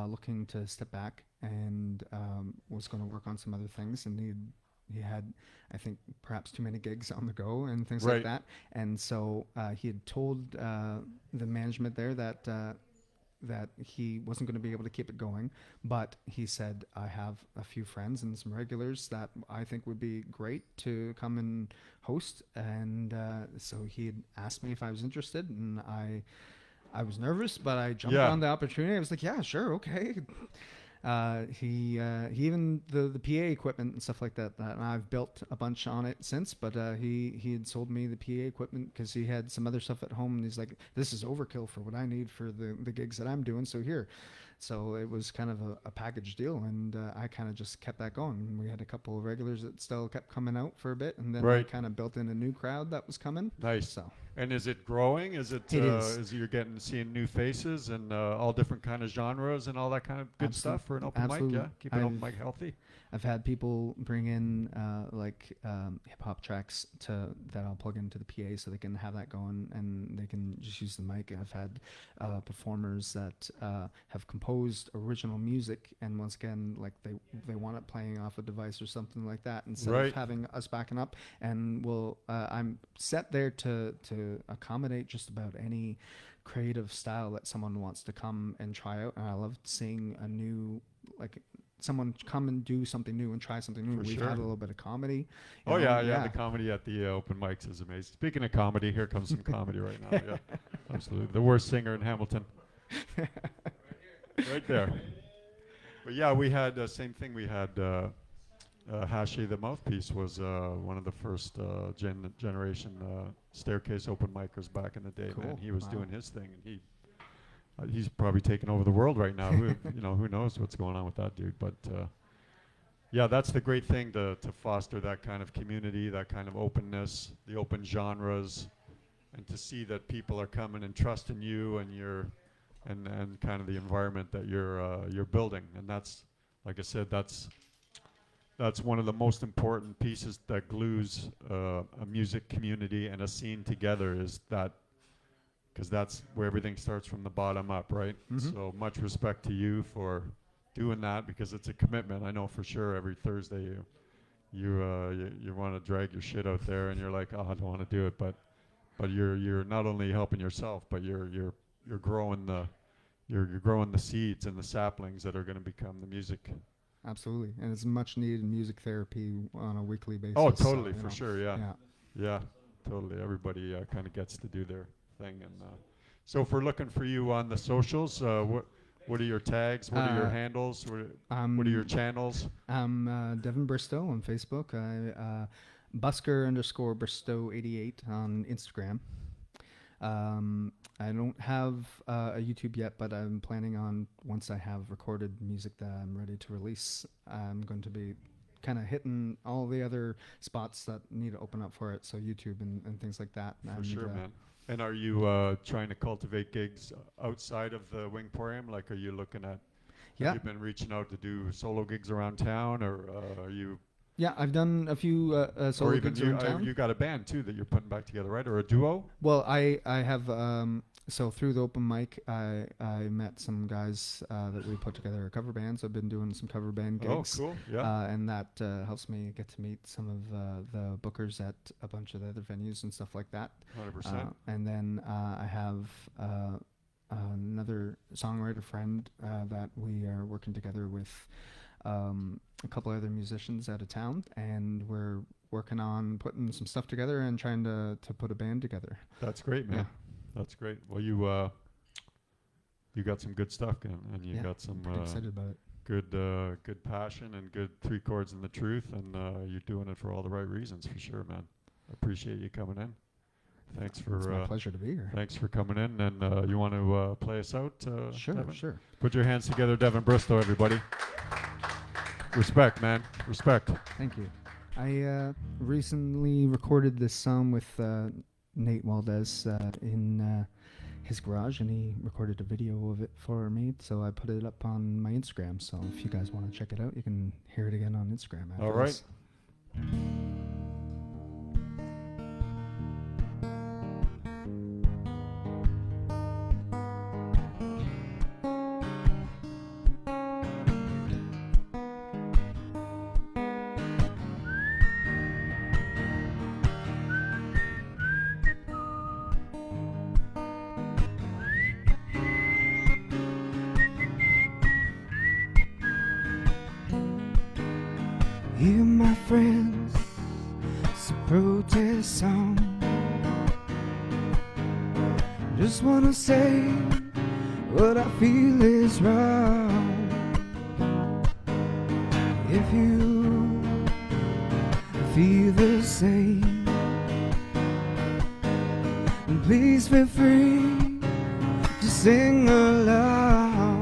D: looking to step back and was going to work on some other things, and he had, I think, perhaps too many gigs on the go and things
B: Right.
D: like that, and so he had told the management there that he wasn't going to be able to keep it going, but he said, I have a few friends and some regulars that I think would be great to come and host, and so he had asked me if I was interested, and I was nervous, but I jumped
B: Yeah.
D: on the opportunity. I was like, yeah, sure, okay. He even the PA equipment and stuff like that, and I've built a bunch on it since, but he had sold me the PA equipment because he had some other stuff at home, and he's like, this is overkill for what I need for the gigs that I'm doing, so here. So it was kind of a package deal, and I kind of just kept that going. We had a couple of regulars that still kept coming out for a bit, and then I
B: Right.
D: kind of built in a new crowd that was coming.
B: Nice.
D: So
B: And is it growing? Is it?
D: It is.
B: Is you're seeing new faces and all different kind of genres and all that kind of good
D: Absolute-
B: stuff for an open
D: absolutely.
B: mic? Yeah, keep an open
D: I've-
B: mic healthy.
D: I've had people bring in hip hop tracks that I'll plug into the PA so they can have that going and they can just use the mic. I've had performers that have composed original music, and once again, like they want it playing off a device or something like that instead of having us backing up. And I'm set there to accommodate just about any creative style that someone wants to come and try out. And I love seeing a new, like, someone come and do something new and try something new. We've had a little bit of comedy.
B: Oh, yeah. The comedy at the open mics is amazing. Speaking of comedy, here comes some comedy right now. Yeah, absolutely. The worst singer in Hamilton. Right there. But yeah, we had the same thing. We had Hashi the Mouthpiece was one of the first generation staircase open micers back in the day. Cool. Man, he was doing his thing, and he's probably taking over the world right now. Who knows what's going on with that dude? But yeah, that's the great thing to foster that kind of community, that kind of openness, the open genres, and to see that people are coming and trusting you and and kind of the environment that you're building. And that's, like I said, that's one of the most important pieces that glues a music community and a scene together, is that, because that's where everything starts from the bottom up, right? Mm-hmm. So much respect to you for doing that, because it's a commitment. I know for sure every Thursday you want to drag your shit out there, and you're like, oh, I don't want to do it, but you're not only helping yourself, but you're growing the seeds and the saplings that are going to become the music.
D: Absolutely, and it's much needed music therapy on a weekly basis.
B: Oh, totally, for sure, yeah, totally. Everybody kind of gets to do their thing, and so if we're looking for you on the socials, what are your tags? What are your handles? What are your channels?
D: I'm Devon Bristo on Facebook. Busker_Bristo88 on Instagram. I don't have a YouTube yet, but I'm planning on, once I have recorded music that I'm ready to release, I'm going to be kind of hitting all the other spots that need to open up for it, so YouTube and things like that.
B: For sure, man. And are you trying to cultivate gigs outside of the Wingporium? Like, are you looking at, have you been reaching out to do solo gigs around town, or are you...
D: Yeah, I've done a few solo gigs around town.
B: You got a band too that you're putting back together, right? Or a duo?
D: Well, I have, so through the open mic, I met some guys that we put together a cover band. So I've been doing some cover band gigs.
B: Oh, cool, yeah.
D: And that helps me get to meet some of the bookers at a bunch of the other venues and stuff like that.
B: 100%.
D: And then I have another songwriter friend that we are working together with. A couple other musicians out of town, and we're working on putting some stuff together and trying to put a band together.
B: That's great, man. Yeah. That's great. Well, you got some good stuff, and you got some
D: excited about it.
B: Good passion and good three chords in the truth, and you're doing it for all the right reasons, for sure, man. I appreciate you coming in. Thanks for.
D: It's my pleasure to be here.
B: Thanks for coming in, and you want to play us out?
D: Sure,
B: Devon?
D: Sure.
B: Put your hands together, Devon Bristo, everybody. Respect, man. Respect.
D: Thank you. I recently recorded this song with Nate Valdez in his garage, and he recorded a video of it for me, so I put it up on my Instagram. So if you guys want to check it out, you can hear it again on Instagram.
B: All right.
E: Hear my friends, it's a protest song. Just wanna say what I feel is wrong. If you feel the same, please feel free to sing along.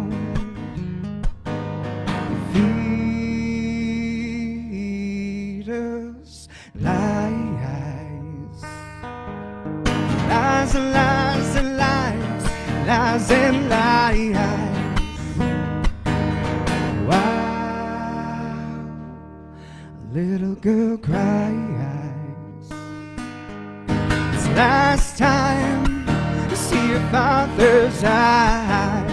E: Lies and lies. Why little girl cries. It's last time to see your father's eyes.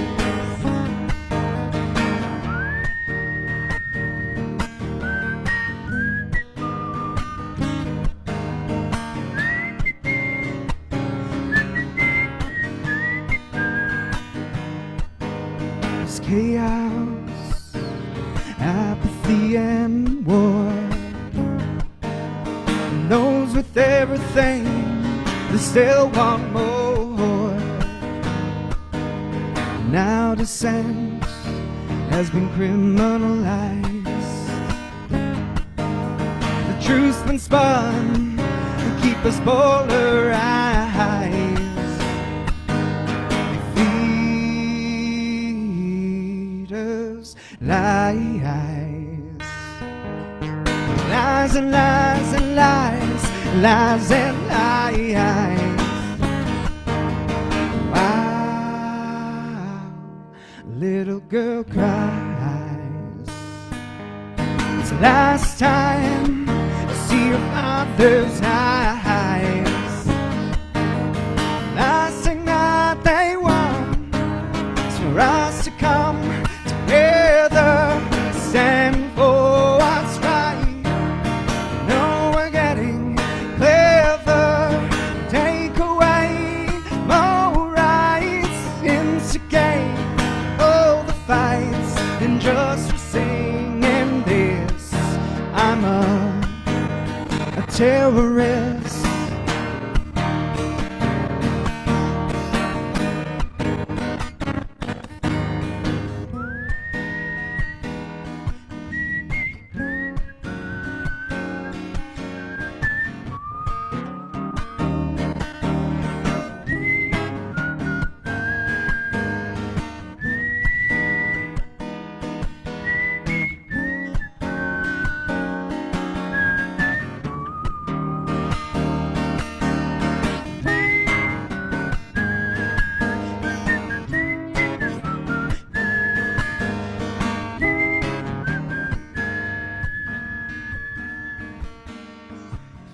E: There's chaos, apathy and war. Knows with everything they still want more. Now dissent has been criminalized. The truth's been spun to keep us polarized. Feed us lies. Lies and lies and lies, lies and lies. Wow, little girl cries. It's the last time to see your father's eyes. Last thing that they want is for us to come together, stand for what's right. No, we're getting clever. Take away more rights, instigate all the fights, and just for singing this, I'm a terrorist.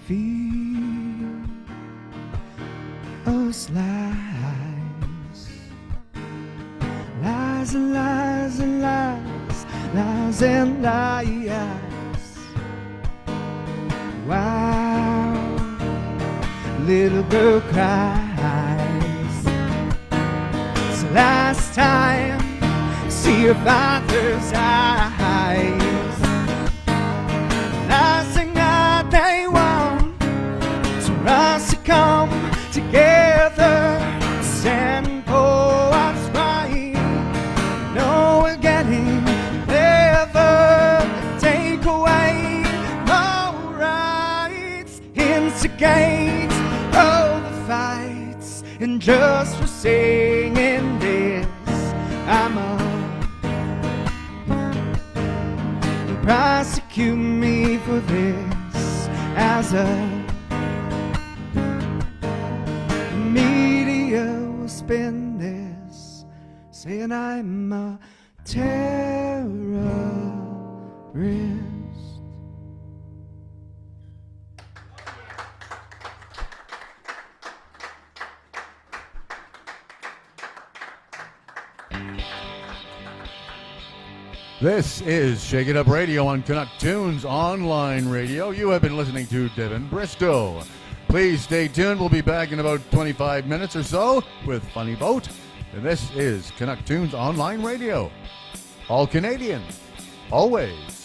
E: Feed us lies, lies and lies and lies, lies and lies. Wow, little girl cries. It's the last time to see your father's eyes. Last thing that they want is for us to come together, stand for what's right. No, we're getting clever. Take away more rights, instigate all the fights, and just for singing this, I'm a prosecute me for this as a media will spin this, saying I'm a terrorist.
A: This is Shake It Up Radio on Canuck Tunes Online Radio. You have been listening to Devon Bristo. Please stay tuned. We'll be back in about 25 minutes or so with Funny Boat. And this is Canuck Tunes Online Radio. All Canadian, always.